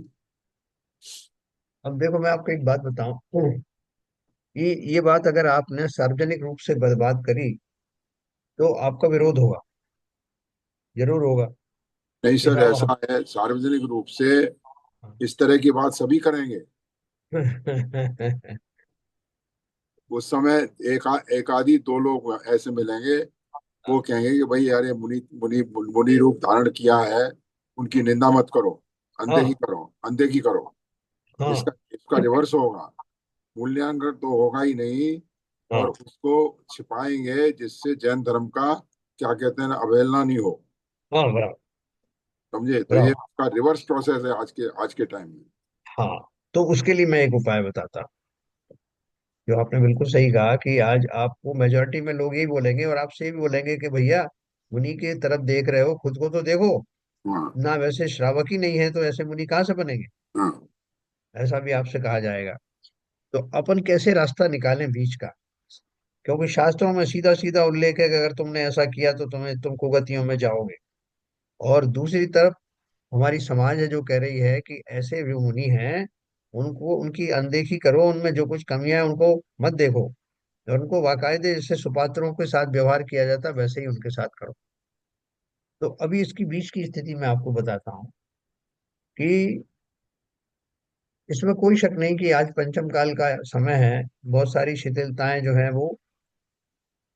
अब देखो मैं आपको एक बात बताऊं, ये बात अगर आपने सार्वजनिक रूप से बर्बाद करी तो आपका विरोध होगा, जरूर होगा नहीं कि सर, साहब हम। ऐसा है, सार्वजनिक रूप से इस तरह की बात सभी करेंगे। उस समय एक आदि दो लोग ऐसे मिलेंगे, वो कहेंगे कि भाई यार ये मुनि मुनि मुनि रूप धारण किया है, उनकी निंदा मत करो, हाँ, अनदेखी करो। हाँ, इसका इसका रिवर्स होगा, मूल्यांकन तो होगा ही नहीं, और हाँ, उसको छिपाएंगे जिससे जैन धर्म का क्या कहते हैं ना, अवहेलना नहीं हो। हाँ, बराबर, समझे, तो ये बराबर। उसका रिवर्स प्रोसेस है आज के टाइम में। हाँ, तो उसके लिए मैं एक उपाय बताता हूँ। जो आपने बिल्कुल सही कहा कि आज आपको मेजोरिटी में लोग यही बोलेंगे और आपसे भी बोलेंगे कि भैया मुनि की तरफ देख रहे हो, खुद को तो देखो हाँ, ना, वैसे श्रावक ही नहीं है तो ऐसे मुनि कहाँ से बनेंगे। हाँ, ऐसा भी आपसे कहा जाएगा। तो अपन कैसे रास्ता निकालें बीच का? क्योंकि शास्त्रों में सीधा सीधा उल्लेख है कि अगर तुमने ऐसा किया तो तुम कुगतियों में जाओगे। और दूसरी तरफ हमारी समाज है जो कह रही है कि ऐसे जो मुनि हैं उनको उनकी अनदेखी करो, उनमें जो कुछ कमियां हैं उनको मत देखो, और उनको बाकायदे जैसे सुपात्रों के साथ व्यवहार किया जाता है वैसे ही उनके साथ करो। तो अभी इसकी बीच की स्थिति मैं आपको बताता हूँ कि इसमें कोई शक नहीं कि आज पंचम काल का समय है। बहुत सारी शिथिलताएं जो है वो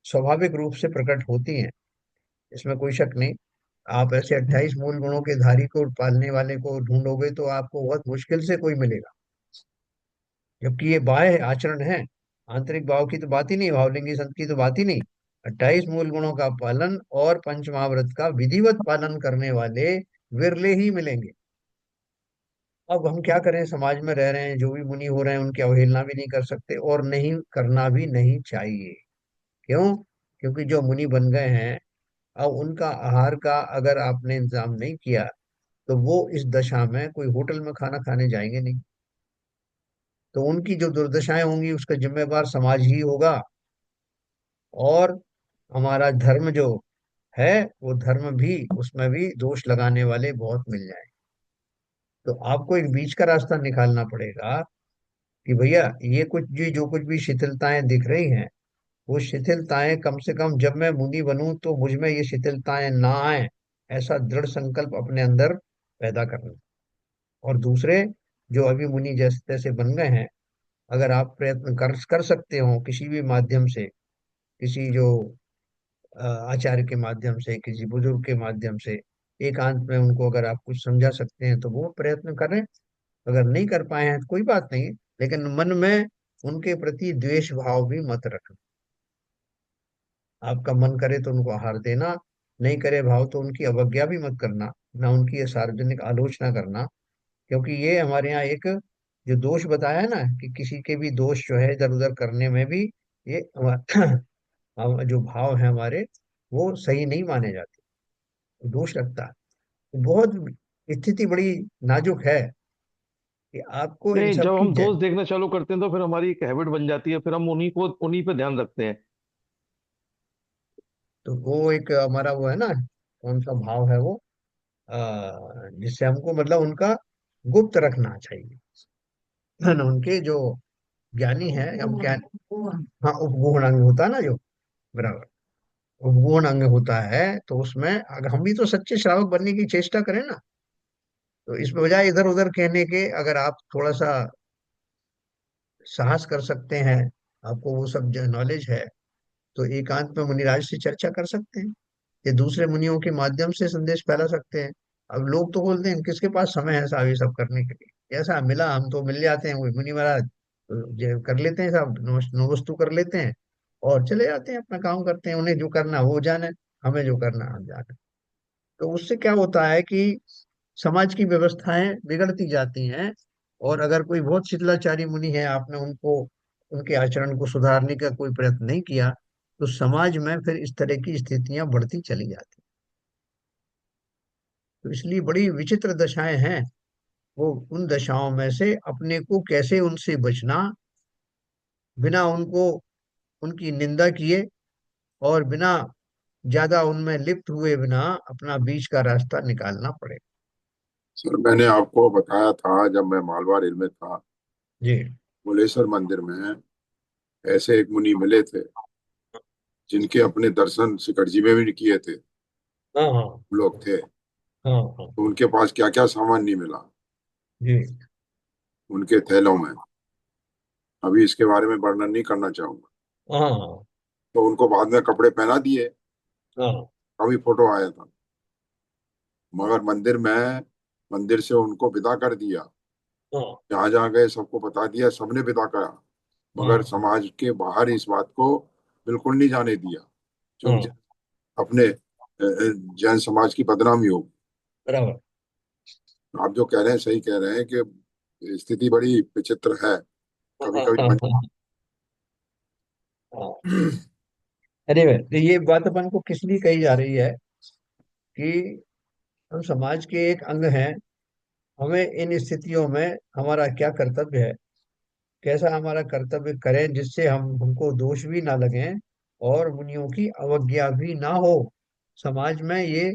स्वाभाविक रूप से प्रकट होती हैं, इसमें कोई शक नहीं। आप ऐसे 28 मूल गुणों के धारी को पालने वाले को ढूंढोगे तो आपको बहुत मुश्किल से कोई मिलेगा, जबकि ये बाह्य आचरण है। आंतरिक भाव की तो बात ही नहीं, भावलिंगी संत की तो बात ही नहीं। 28 मूल गुणों का पालन और पंचमहाव्रत का विधिवत पालन करने वाले विरले ही मिलेंगे। अब हम क्या करें, समाज में रह रहे हैं, जो भी मुनि हो रहे हैं उनकी अवहेलना भी नहीं कर सकते और नहीं करना भी नहीं चाहिए। क्यों? क्योंकि जो मुनि बन गए हैं, अब उनका आहार का अगर आपने इंतजाम नहीं किया तो वो इस दशा में कोई होटल में खाना खाने जाएंगे नहीं। तो उनकी जो दुर्दशाएं होंगी उसका जिम्मेवार समाज ही होगा। और हमारा धर्म जो है, वो धर्म भी, उसमें भी दोष लगाने वाले बहुत मिल जाए। तो आपको एक बीच का रास्ता निकालना पड़ेगा कि भैया ये कुछ भी, जो कुछ भी शिथिलताएं दिख रही हैं, वो शिथिलताएं कम से कम जब मैं मुनि बनूं तो मुझ में ये शिथिलताएं ना आए, ऐसा दृढ़ संकल्प अपने अंदर पैदा करना। और दूसरे जो अभी मुनि जैसे तैसे बन गए हैं, अगर आप प्रयत्न कर सकते हो किसी भी माध्यम से, किसी जो आचार्य के माध्यम से, किसी बुजुर्ग के माध्यम से, एकांत में उनको अगर आप कुछ समझा सकते हैं तो वो प्रयत्न करें। अगर नहीं कर पाए हैं तो कोई बात नहीं, लेकिन मन में उनके प्रति द्वेष भाव भी मत रखना। आपका मन करे तो उनको आहार देना, नहीं करे भाव तो उनकी अवज्ञा भी मत करना, ना उनकी ये सार्वजनिक आलोचना करना। क्योंकि ये हमारे यहाँ एक जो दोष बताया है ना, कि किसी के भी दोष जो है इधर उधर करने में भी ये जो भाव है हमारे, वो सही नहीं माने जाते, दोष लगता है। तो बहुत स्थिति बड़ी नाजुक है कि आपको इन नहीं, सब जब की हम दोस्त देखना चालू करते हैं तो फिर हमारी एक हैबिट बन जाती है, फिर हम उन्हीं पे ध्यान रखते हैं। तो वो एक हमारा वो है ना, कौन सा भाव है वो, जिससे हमको मतलब उनका गुप्त रखना चाहिए, है ना। उनके जो ज्ञानी है, अब ज्ञान, हाँ उपगुण अंग होता है ना जो, बराबर, उपगुण अंग होता है, तो उसमें अगर हम भी तो सच्चे श्रावक बनने की चेष्टा करें ना, तो इस बजाय इधर उधर कहने के अगर आप थोड़ा सा साहस कर सकते हैं, आपको वो सब नॉलेज है, तो एकांत में मुनिराज से चर्चा कर सकते हैं, या दूसरे मुनियों के माध्यम से संदेश फैला सकते हैं। अब लोग तो बोलते हैं किसके पास समय है साहब ये सब करने के लिए, ऐसा मिला हम तो मिल जाते हैं वही मुनि महाराज, तो ये कर लेते हैं साहब, नोस्तु कर लेते हैं और चले जाते हैं, अपना काम करते हैं, उन्हें जो करना वो जाने, हमें जो करना हम जाने। तो उससे क्या होता है कि समाज की व्यवस्थाएं बिगड़ती जाती हैं। और अगर कोई बहुत शिथिलाचारी मुनि है, आपने उनको, उनके आचरण को सुधारने का कोई प्रयत्न नहीं किया, तो समाज में फिर इस तरह की स्थितियां बढ़ती चली जाती। तो इसलिए बड़ी विचित्र दशाएं हैं। वो उन दशाओं में से अपने को कैसे उनसे बचना, बिना उनको, उनकी निंदा किए, और बिना ज्यादा उनमें लिप्त हुए बिना अपना बीच का रास्ता निकालना पड़ेगा। सर मैंने आपको बताया था जब मैं मालवा रेल में था, जी। मुलेश्वर मंदिर में ऐसे एक मुनि मिले थे जिनके अपने दर्शन शिखर जी में भी किए थे, हाँ हाँ। लोग थे। हाँ हाँ। तो उनके पास क्या क्या सामान नहीं मिला जी। उनके थैलों में, अभी इसके बारे में वर्णन नहीं करना चाहूंगा। हाँ हाँ। तो उनको बाद में कपड़े पहना दिए, हाँ अभी फोटो आया था, मगर मंदिर से उनको विदा कर दिया। हाँ। जहां जहां गए सबको बता दिया, सबने विदा करा, मगर हाँ। समाज के बाहर इस बात को बिल्कुल नहीं जाने दिया, क्योंकि हाँ। अपने जैन समाज की बदनामी हो। बराबर। आप जो कह रहे हैं सही कह रहे हैं कि स्थिति बड़ी विचित्र है, हाँ कभी हाँ कभी हाँ हाँ। अरे तो ये बात अपन को किस लिए कही जा रही है कि हम समाज के एक अंग हैं, हमें इन स्थितियों में हमारा क्या कर्तव्य है। कैसा हमारा कर्तव्य करें जिससे हमको दोष भी ना लगे और मुनियों की अवज्ञा भी ना हो। समाज में ये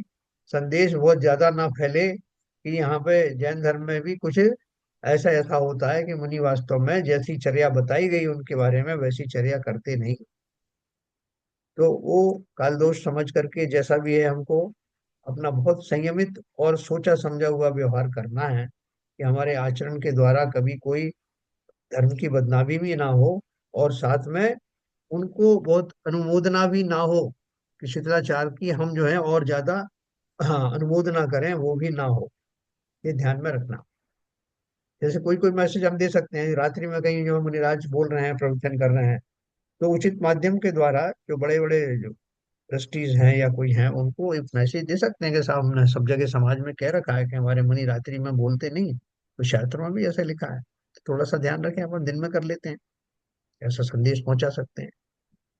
संदेश बहुत ज्यादा ना फैले कि यहाँ पे जैन धर्म में भी कुछ ऐसा ऐसा होता है कि मुनि वास्तव में जैसी चर्या बताई गई उनके बारे में वैसी चर्या करते नहीं। तो वो काल दोष समझ करके जैसा भी है हमको अपना बहुत संयमित और सोचा समझा हुआ व्यवहार करना है कि हमारे आचरण के द्वारा कभी कोई धर्म की बदनामी भी ना हो और साथ में उनको बहुत अनुमोदना भी ना हो कि शिष्टाचार की हम जो है और ज्यादा, हाँ, अनुमोदना करें वो भी ना हो। ये ध्यान में रखना। जैसे कोई कोई मैसेज हम दे सकते हैं रात्रि में कहीं जो मुनिराज बोल रहे हैं प्रवचन कर रहे हैं, तो उचित माध्यम के द्वारा जो बड़े बड़े जो ट्रस्टीज हैं या कोई हैं उनको एक मैसेज दे सकते हैं कि साहब हमने सब जगह समाज में कह रखा है कि हमारे मुनि रात्रि में बोलते नहीं, तो शास्त्रों में भी ऐसा लिखा है, थोड़ा सा ध्यान रखें, अपन दिन में कर लेते हैं। ऐसा संदेश पहुंचा सकते हैं।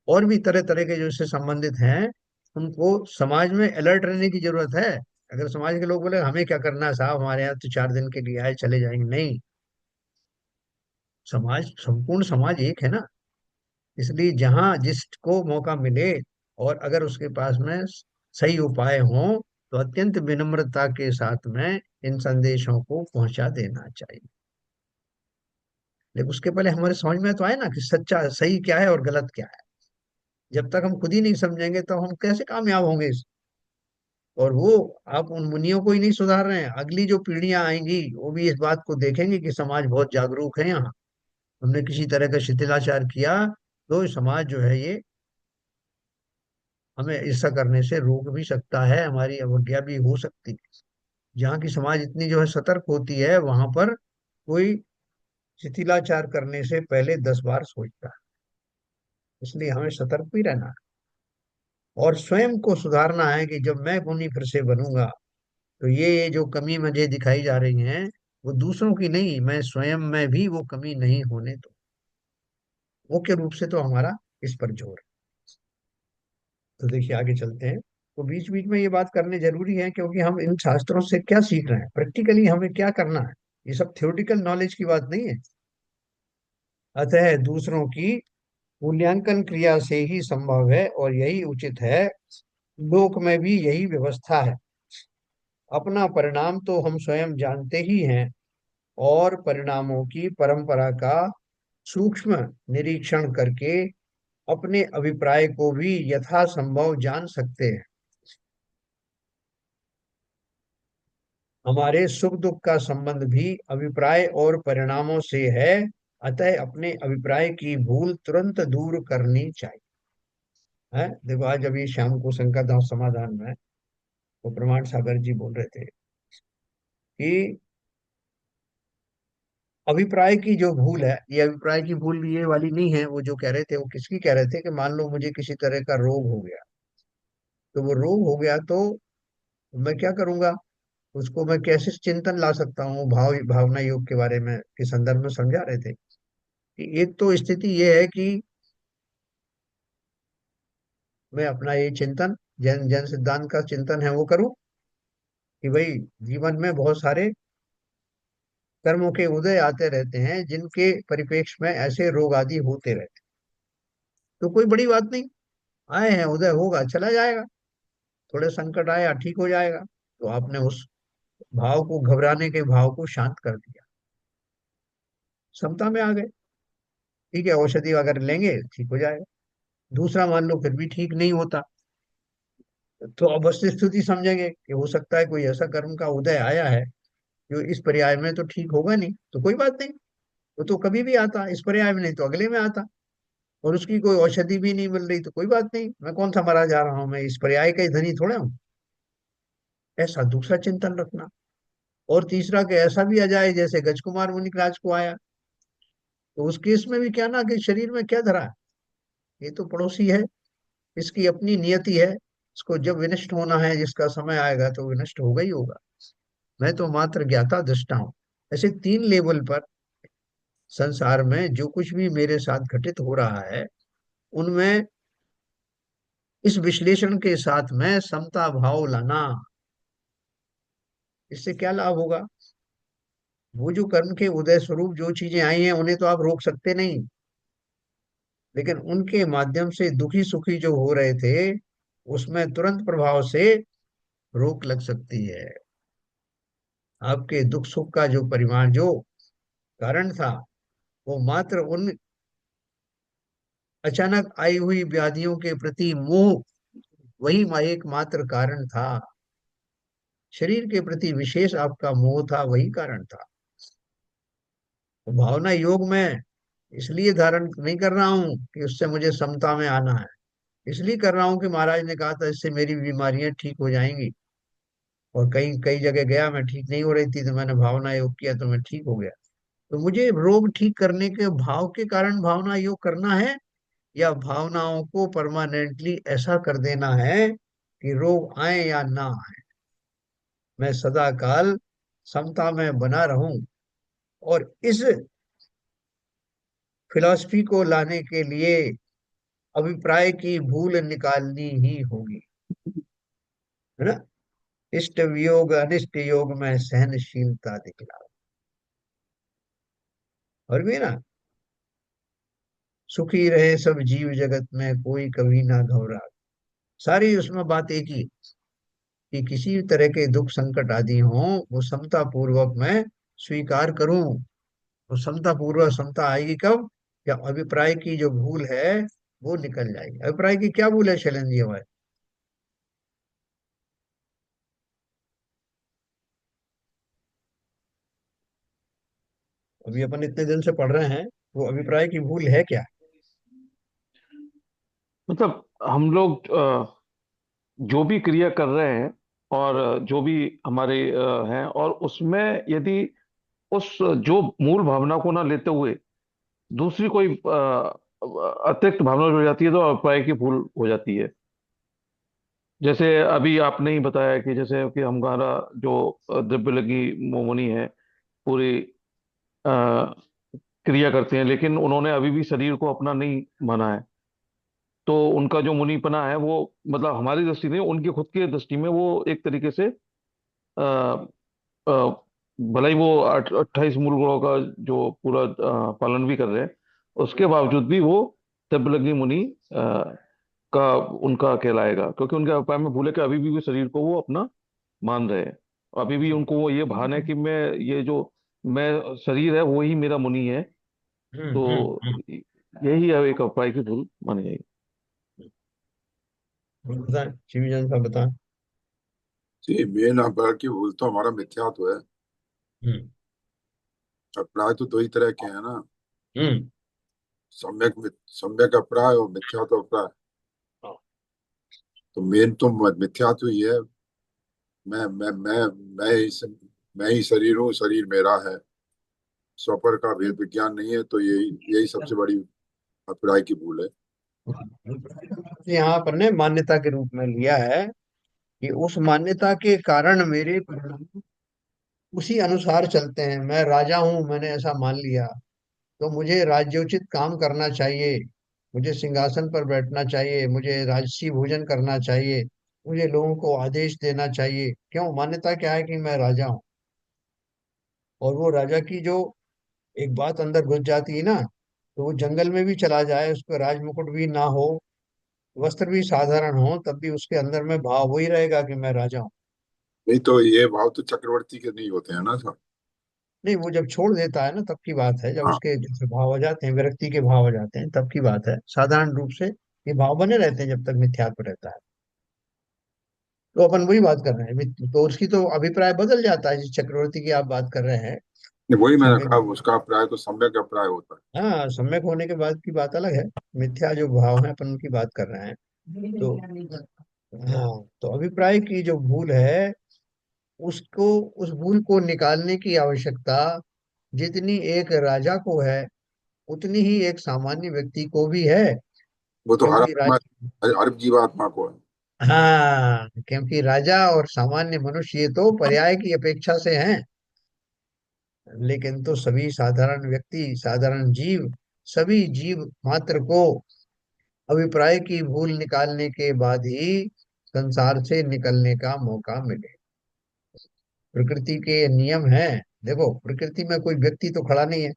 और भी तरह तरह के जो इससे संबंधित हैं उनको समाज में अलर्ट रहने की जरूरत है। अगर समाज के लोग बोले हमें क्या करना है साहब, हमारे यहाँ तो 4 दिन के लिए आए चले जाएंगे, नहीं। समाज, संपूर्ण समाज एक है ना। इसलिए जहां जिसको मौका मिले और अगर उसके पास में सही उपाय हों तो अत्यंत विनम्रता के साथ में इन संदेशों को पहुंचा देना चाहिए। लेकिन उसके पहले हमारे समझ में तो आए ना कि सच्चा सही क्या है और गलत क्या है। जब तक हम खुद ही नहीं समझेंगे तो हम कैसे कामयाब होंगे और वो आप उन मुनियों को ही नहीं सुधार रहे हैं, अगली जो पीढ़ियां आएंगी वो भी इस बात को देखेंगे कि समाज बहुत जागरूक है यहाँ। हमने किसी तरह का शिथिलाचार किया तो समाज जो है ये हमें ऐसा करने से रोक भी सकता है, हमारी अवज्ञा भी हो सकती है। जहाँ की समाज इतनी जो है सतर्क होती है वहां पर कोई शिथिलाचार करने से पहले 10 बार सोचता है। इसलिए हमें सतर्क भी रहना है और स्वयं को सुधारना है कि जब मैं मुनि फिर से बनूंगा तो ये जो कमी मुझे दिखाई जा रही है वो दूसरों की नहीं, मैं स्वयं में भी वो कमी नहीं होने दो। मुख्य रूप से तो हमारा इस पर जोर है। तो देखिए आगे चलते हैं। तो बीच बीच में ये बात करने जरूरी है क्योंकि हम इन शास्त्रों से क्या सीख रहे हैं, प्रैक्टिकली हमें क्या करना है। ये सब थ्योरेटिकल नॉलेज की बात नहीं है। अतः दूसरों की मूल्यांकन क्रिया से ही संभव है और यही उचित है। लोक में भी यही व्यवस्था है। अपना परिणाम तो हम स्वयं जानते ही हैं और परिणामों की परंपरा का सूक्ष्म निरीक्षण करके अपने अभिप्राय को भी यथासंभव जान सकते हैं। हमारे सुख दुख का संबंध भी अभिप्राय और परिणामों से है। अतः अपने अभिप्राय की भूल तुरंत दूर करनी चाहिए। है, देखो आज अभी शाम को शंकर दास समाधान में वो प्रमाण सागर जी बोल रहे थे कि अभिप्राय की जो भूल है, ये अभिप्राय की भूल ये वाली नहीं है। वो जो कह रहे थे वो किसकी कह रहे थे कि मान लो मुझे किसी तरह का रोग हो गया, तो वो रोग हो गया तो मैं क्या करूंगा, उसको मैं कैसे चिंतन ला सकता हूँ। भावना योग के बारे में के संदर्भ में समझा रहे थे कि एक तो स्थिति ये है कि मैं अपना ये चिंतन, जैन जैन सिद्धांत का चिंतन है वो करूं कि भाई जीवन में बहुत सारे कर्मों के उदय आते रहते हैं जिनके परिप्रेक्ष्य में ऐसे रोग आदि होते रहते हैं। तो कोई बड़ी बात नहीं, आए हैं उदय होगा चला जाएगा, थोड़े संकट आया ठीक हो जाएगा। तो आपने उस भाव को, घबराने के भाव को शांत कर दिया, समता में आ गए। ठीक है, औषधि अगर लेंगे ठीक हो जाएगा। दूसरा मान लो फिर भी ठीक नहीं होता, तो अवस्थित स्थिति समझेंगे कि हो सकता है कोई ऐसा कर्म का उदय आया है जो इस पर्याय में तो ठीक होगा नहीं, तो कोई बात नहीं। वो तो कभी भी आता, इस पर्याय में नहीं तो अगले में आता, और उसकी कोई औषधि भी नहीं मिल रही तो कोई बात नहीं, मैं कौन सा मरा जा रहा हूँ, मैं इस पर्याय का ही धनी थोड़ा हूँ। ऐसा दूसरा चिंतन रखना। और तीसरा कि ऐसा भी आ जाए जैसे गजकुमार मुनिराज को आया, तो उस केस में भी क्या ना कि शरीर में क्या धरा है, ये तो पड़ोसी है, इसकी अपनी नियति है, इसको जब विनष्ट होना है जिसका समय आएगा तो विनष्ट होगा ही होगा। मैं तो मात्र ज्ञाता दृष्टा हूं। ऐसे 3 लेवल पर संसार में जो कुछ भी मेरे साथ घटित हो रहा है उनमें इस विश्लेषण के साथ में समता भाव लाना, इससे क्या लाभ होगा। वो जो कर्म के उदय स्वरूप जो चीजें आई हैं उन्हें तो आप रोक सकते नहीं, लेकिन उनके माध्यम से दुखी सुखी जो हो रहे थे उसमें तुरंत प्रभाव से रोक लग सकती है। आपके दुख सुख का जो परिमाण, जो कारण था, वो मात्र उन अचानक आई हुई व्याधियों के प्रति मोह, वही एकमात्र कारण था। शरीर के प्रति विशेष आपका मोह था, वही कारण था। तो भावना योग में इसलिए धारण नहीं कर रहा हूं कि उससे मुझे समता में आना है, इसलिए कर रहा हूं कि महाराज ने कहा था इससे मेरी बीमारियां ठीक हो जाएंगी। और कई कई जगह गया, मैं ठीक नहीं हो रही थी, तो मैंने भावना योग किया तो मैं ठीक हो गया। तो मुझे रोग ठीक करने के भाव के कारण भावना योग करना है, या भावनाओं को परमानेंटली ऐसा कर देना है कि रोग आए या ना आए, मैं सदा काल समता में बना रहूं। और इस फिलॉसफी को लाने के लिए अभिप्राय की भूल निकालनी ही होगी, है ना। इष्ट वियोग अनिष्ट योग में सहनशीलता दिखला, और भी ना, सुखी रहे सब जीव जगत में कोई कभी ना घबरा। सारी उसमें बात एक ही, कि किसी तरह के दुख संकट आदि हो वो समता पूर्वक मैं स्वीकार करूं। वो समता पूर्वक, समता आएगी कब? या अभिप्राय की जो भूल है वो निकल जाएगी। अभिप्राय की क्या भूल है शैलेंद्र जी हमारे? अभी अपन इतने दिन से पढ़ रहे हैं, वो अभिप्राय की भूल है क्या? मतलब हम लोग जो भी क्रिया कर रहे हैं और जो भी हमारे हैं, और उसमें यदि उस जो मूल भावना को ना लेते हुए दूसरी कोई अतिरिक्त भावना जुड़ जाती है तो अभिप्राय की भूल हो जाती है। जैसे अभी आपने ही बताया कि जैसे कि हमारा जो द्रव्य लगी मोमनी है, पूरी क्रिया करते हैं, लेकिन उन्होंने अभी भी शरीर को अपना नहीं माना है। तो उनका जो मुनीपना है वो, मतलब हमारी दृष्टि में, उनकी खुद की दृष्टि में वो एक तरीके से अ, अ, भले ही वो 28 मूल गुणों का जो पूरा पालन भी कर रहे हैं, उसके बावजूद भी वो तबलगी मुनि का उनका कहलाएगा, क्योंकि उनके अभिप्राय में भूले कि अभी भी वो शरीर को वो अपना मान रहे हैं। अभी भी उनको वो ये भान है कि मैं, ये जो मैं शरीर है वही मेरा मुनि है। हम्म, तो यही है एक अभिप्राय की भूल मानी जाएगी। बताएं, शिवजन साहब बताएं। जी, मेन अभिप्राय की भूल तो हमारा मिथ्यात्व है। हम्म। अभिप्राय तो दो ही तरह के हैं ना, हम्म। सम्यक अभिप्राय और मिथ्यात्व अभिप्राय। तो मेन तो मिथ्यात्व ही है। मैं ही शरीर हूँ, शरीर मेरा है। स्वपर का भेद विज्ञान नहीं है, तो यही यही सबसे बड़ी अभिप्राय की भूल है। यहाँ पर ने मान्यता के रूप में लिया है कि उस मान्यता के कारण मेरे परिणाम उसी अनुसार चलते हैं। मैं राजा हूं, मैंने ऐसा मान लिया, तो मुझे राज्योचित काम करना चाहिए, मुझे सिंहासन पर बैठना चाहिए, मुझे राजसी भोजन करना चाहिए, मुझे लोगों को आदेश देना चाहिए। क्यों? मान्यता क्या है कि मैं राजा हूँ। और वो राजा की जो एक बात अंदर घुस जाती है ना, तो वो जंगल में भी चला जाए, उसको राज मुकुट भी ना हो, वस्त्र भी साधारण हो, तब भी उसके अंदर में भाव वही रहेगा कि मैं राजा हूँ। नहीं तो ये भाव तो चक्रवर्ती के नहीं होते हैं ना सब। नहीं, वो जब छोड़ देता है ना तब की बात है, जब हाँ। उसके जैसे भाव आ जाते हैं, विरक्ति के भाव आ जाते हैं, तब की बात है। साधारण रूप से ये भाव बने रहते हैं जब तक मिथ्यात्व रहता है। तो अपन वही बात कर रहे हैं। तो उसकी तो अभिप्राय बदल जाता है, जिस चक्रवर्ती की आप बात कर रहे हैं। नहीं, वही मैंने सम्यक, कहा, उसका अभिप्राय तो सम्यक अभिप्राय होता है। हाँ, सम्यक होने के बाद की बात अलग है। मिथ्या जो भाव है अपन उनकी बात कर रहे हैं। तो हाँ, तो अभिप्राय की जो भूल है, उसको, उस भूल को निकालने की आवश्यकता जितनी एक राजा को है उतनी ही एक सामान्य व्यक्ति को भी है। वो तो हर क्योंकि आत्मा, हर जीवात्मा को है। हाँ, क्योंकि राजा और सामान्य मनुष्य ये तो पर्याय की अपेक्षा से हैं, लेकिन तो सभी साधारण व्यक्ति, साधारण जीव, सभी जीव मात्र को अभिप्राय की भूल निकालने के बाद ही संसार से निकलने का मौका मिले। प्रकृति के नियम हैं देखो प्रकृति में कोई व्यक्ति तो खड़ा नहीं है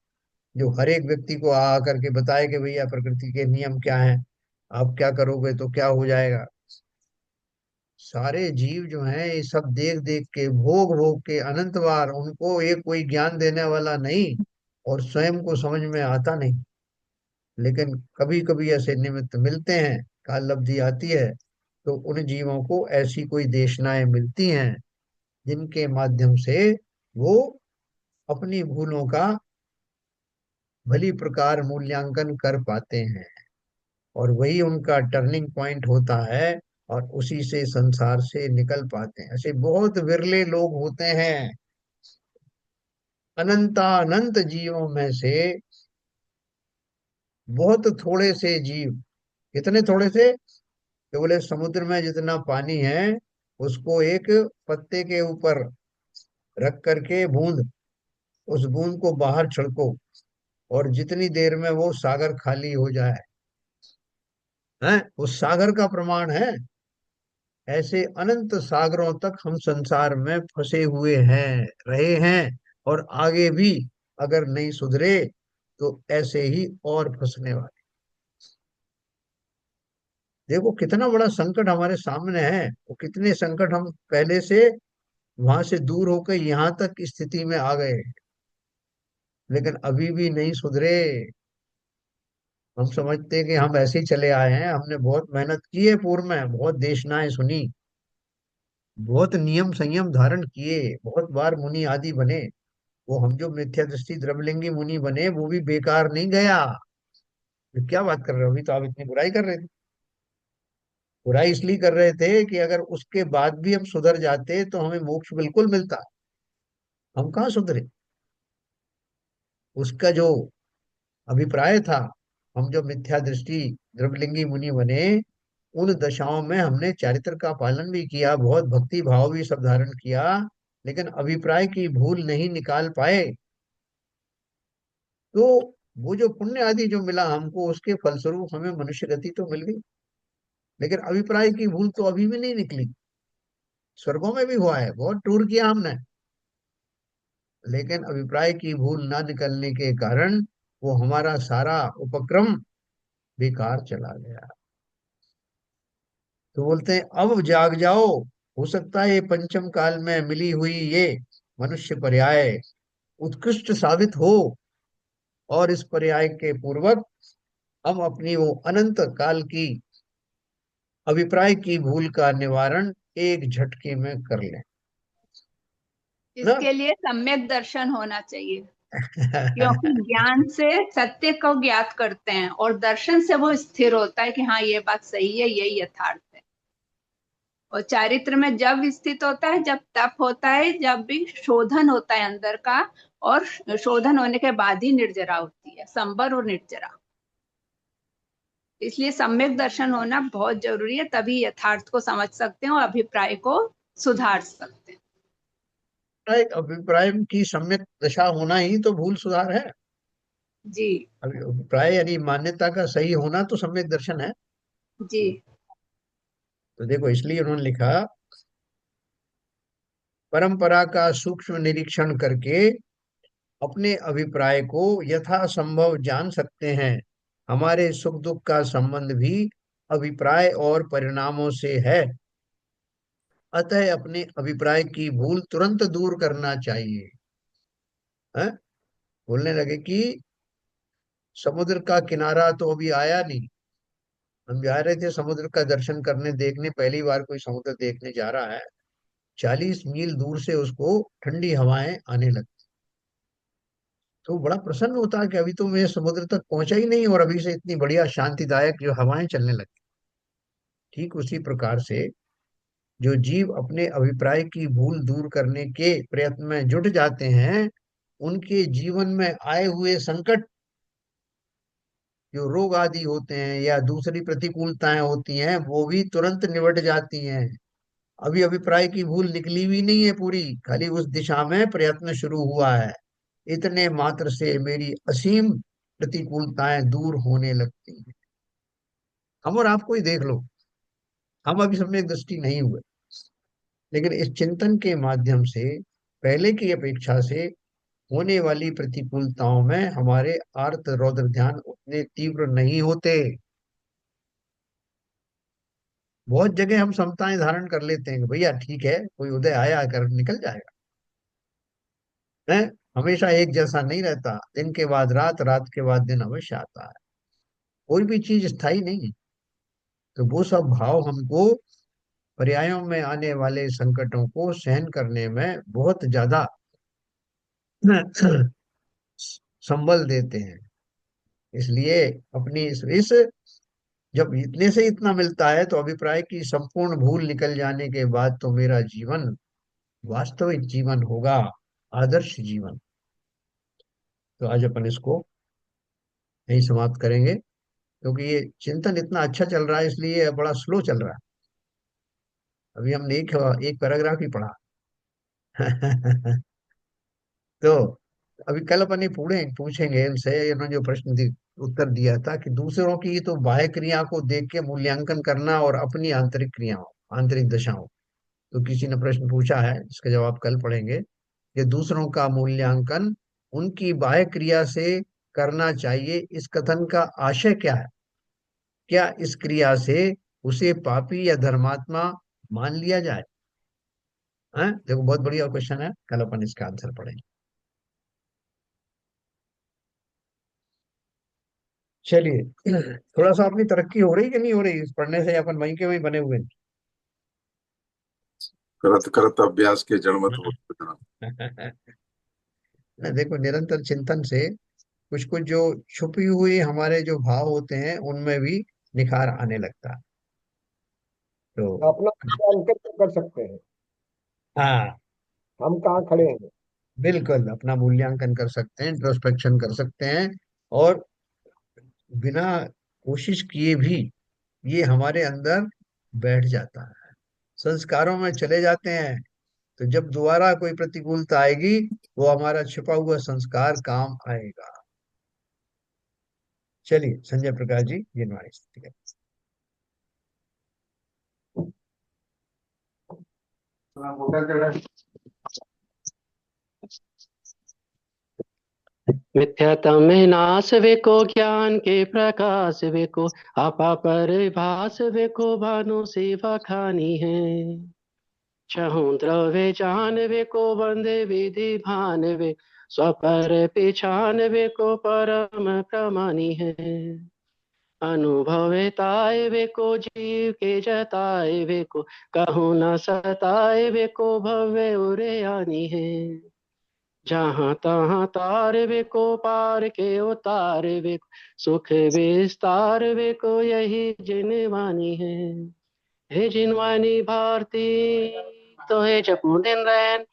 जो हर एक व्यक्ति को आ करके बताए कि भैया प्रकृति के नियम क्या हैं, आप क्या करोगे तो क्या हो जाएगा। सारे जीव जो हैं ये सब देख देख के भोग भोग के अनंत बार, उनको एक कोई ज्ञान देने वाला नहीं और स्वयं को समझ में आता नहीं। लेकिन कभी कभी ऐसे निमित्त मिलते हैं, काल लब्धि आती है, तो उन जीवों को ऐसी कोई देशनाएं मिलती हैं जिनके माध्यम से वो अपनी भूलों का भली प्रकार मूल्यांकन कर पाते हैं, और वही उनका टर्निंग पॉइंट होता है, और उसी से संसार से निकल पाते हैं। ऐसे बहुत विरले लोग होते हैं अनंतानंत जीवों में से। बहुत थोड़े से जीव, कितने थोड़े से, कि बोले समुद्र में जितना पानी है उसको एक पत्ते के ऊपर रख करके बूंद, उस बूंद को बाहर छिड़को और जितनी देर में वो सागर खाली हो जाए, है उस सागर का प्रमाण है। ऐसे अनंत सागरों तक हम संसार में फंसे हुए हैं, रहे हैं, और आगे भी अगर नहीं सुधरे तो ऐसे ही और फंसने वाले। देखो कितना बड़ा संकट हमारे सामने है, वो कितने संकट हम पहले से वहां से दूर होकर यहाँ तक स्थिति में आ गए, लेकिन अभी भी नहीं सुधरे। हम समझते हैं कि हम ऐसे ही चले आए हैं, हमने बहुत मेहनत की है, पूर्व में बहुत देशनाएं सुनी, बहुत नियम संयम धारण किए, बहुत बार मुनि आदि बने। वो हम जो मिथ्या दृष्टि द्रवलिंगी मुनि बने वो भी बेकार नहीं गया। तो क्या बात कर रहे हो, अभी तो आप इतनी बुराई कर रहे थे। बुराई इसलिए कर रहे थे कि अगर उसके बाद भी हम सुधर जाते तो हमें मोक्ष बिल्कुल मिलता। हम कहाँ सुधरे। उसका जो अभिप्राय था, हम जो मिथ्या दृष्टि द्रवलिंगी मुनि बने, उन दशाओं में हमने चारित्र का पालन भी किया, बहुत भक्ति भाव भी सब धारण किया, लेकिन अभिप्राय की भूल नहीं निकाल पाए। तो वो जो पुण्य आदि जो मिला हमको, उसके फलस्वरूप हमें मनुष्य गति तो मिल गई, लेकिन अभिप्राय की भूल तो अभी भी नहीं निकली। स्वर्गों में भी हुआ है, बहुत टूर किया हमने, लेकिन अभिप्राय की भूल ना निकलने के कारण वो हमारा सारा उपक्रम बेकार चला गया। तो बोलते हैं अब जाग जाओ, हो सकता है ये पंचम काल में मिली हुई ये मनुष्य पर्याय उत्कृष्ट साबित हो, और इस पर्याय के पूर्वक हम अपनी वो अनंत काल की अभिप्राय की भूल का निवारण एक झटके में कर लें, ना। इसके लिए सम्यक दर्शन होना चाहिए, क्योंकि ज्ञान से सत्य को ज्ञात करते हैं और दर्शन से वो स्थिर होता है कि हाँ ये बात सही है, यही यथार्थ है। और चारित्र में जब स्थित होता है, जब तप होता है, जब भी शोधन होता है अंदर का, और शोधन होने के बाद ही निर्जरा होती है, संबर और निर्जरा। इसलिए सम्यक दर्शन होना बहुत जरूरी है, तभी यथार्थ को समझ सकते हैं और अभिप्राय को सुधार सकते हैं। अभिप्राय की सम्यक दशा होना ही तो भूल सुधार है। जी अभिप्राय यानी मान्यता का सही होना तो सम्यक दर्शन है। जी। तो देखो इसलिए उन्होंने लिखा, परंपरा का सूक्ष्म निरीक्षण करके अपने अभिप्राय को यथासंभव जान सकते हैं। हमारे सुख दुख का संबंध भी अभिप्राय और परिणामों से है, अतः अपने अभिप्राय की भूल तुरंत दूर करना चाहिए। हैं? बोलने लगे कि समुद्र का किनारा तो अभी आया नहीं, हम जा रहे थे समुद्र का दर्शन करने, देखने, पहली बार कोई समुद्र देखने जा रहा है, 40 मील दूर से उसको ठंडी हवाएं आने लगती, तो बड़ा प्रसन्न होता है कि अभी तो मैं समुद्र तक पहुंचा ही नहीं और अभी से इतनी बढ़िया शांतिदायक जो हवाएं चलने लगती। ठीक उसी प्रकार से जो जीव अपने अभिप्राय की भूल दूर करने के प्रयत्न में जुट जाते हैं, उनके जीवन में आए हुए संकट, जो रोग आदि होते हैं या दूसरी प्रतिकूलताएं होती हैं, वो भी तुरंत निबट जाती हैं। अभी अभिप्राय की भूल निकली भी नहीं है पूरी, खाली उस दिशा में प्रयत्न शुरू हुआ है, इतने मात्र से मेरी असीम प्रतिकूलताएं दूर होने लगती हैं। हम और आपको ही देख लो, हम अभी सम्यक दृष्टि नहीं हुए, लेकिन इस चिंतन के माध्यम से पहले की अपेक्षा से होने वाली प्रतिकूलताओं में हमारे आर्त रौद्र ध्यान उतने तीव्र नहीं होते। बहुत जगह हम समताएं धारण कर लेते हैं कि भैया ठीक है, कोई उदय आया कर निकल जाएगा, है। हमेशा एक जैसा नहीं रहता, दिन के बाद रात, रात के बाद दिन अवश्य आता है। कोई भी चीज स्थायी नहीं है। तो वो सब भाव हमको पर्यायों में आने वाले संकटों को सहन करने में बहुत ज्यादा संबल देते हैं। इसलिए अपनी इस जब इतने से इतना मिलता है तो अभिप्राय की संपूर्ण भूल निकल जाने के बाद तो मेरा जीवन वास्तविक जीवन होगा, आदर्श जीवन। तो आज अपन इसको यही समाप्त करेंगे, क्योंकि ये चिंतन इतना अच्छा चल रहा है, इसलिए ये बड़ा स्लो चल रहा है। अभी हमने एक पैराग्राफ ही पढ़ा। तो अभी कल अपन ये पूछेंगे इनसे, इन्होंने जो उत्तर दिया था कि दूसरों की तो बाह्य क्रिया को देख के मूल्यांकन करना और अपनी आंतरिक क्रियाओं, आंतरिक दशाओं। तो किसी ने प्रश्न पूछा है, इसका जवाब कल पढ़ेंगे कि दूसरों का मूल्यांकन उनकी बाह्य क्रिया से करना चाहिए। इस कथन का आशय क्या है? क्या इस क्रिया से उसे पापी या धर्मात्मा मान लिया जाए? हैं? देखो, बहुत बढ़िया क्वेश्चन है, कल अपन इसका आंसर पढ़ेंगे। चलिए, थोड़ा सा अपनी तरक्की हो रही कि नहीं हो रही इस पढ़ने से, अपन वहीं के वहीं बने हुए करत करत अभ्यास के जड़मत हो। हैं? ना, देखो, निरंतर चिंतन से कुछ कुछ जो छुपी हुई हमारे जो भाव होते हैं उनमें भी निखार आने लगता है। तो अपना मूल्यांकन तो कर सकते हैं, हाँ, हम कहाँ खड़े हैं। बिल्कुल अपना मूल्यांकन कर सकते हैं, इंट्रोस्पेक्शन कर सकते हैं। और बिना कोशिश किए भी ये हमारे अंदर बैठ जाता है, संस्कारों में चले जाते हैं। तो जब दोबारा कोई प्रतिकूलता आएगी, वो हमारा छुपा हुआ संस्कार काम आएगा। चलिए, संजय प्रकाश जी, ये हमारी स्थिति है। मिथ्यात्म में नाश वेको ज्ञान के प्रकाश वेको आपा परिभाष वेको भानु सेवा खानी है छहु द्रव्य जान वेको वंदे विधि भान वे स्वपर पिछान वेको परम प्रमानी है अनुभवे ताय वेको जीव के जताए वेको कहूँ न सताए वेको भव्य उरे आनी है जहाँ तहाँ तार वे को पार के उतार वे को सुख विस्तार वे को यही जिनवानी है हे जिनवानी भारती तो है जपू दिन रैन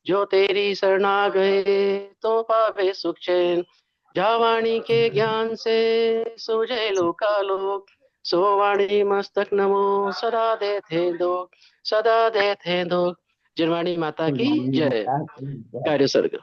जो तेरी शरणा गए तो पावे सुख चैन जावाणी के ज्ञान से सूझे लोकालोक सोवाणी मस्तक नमो सदा देते दो जिनवाणी माता की जय। कार्य सर्ग।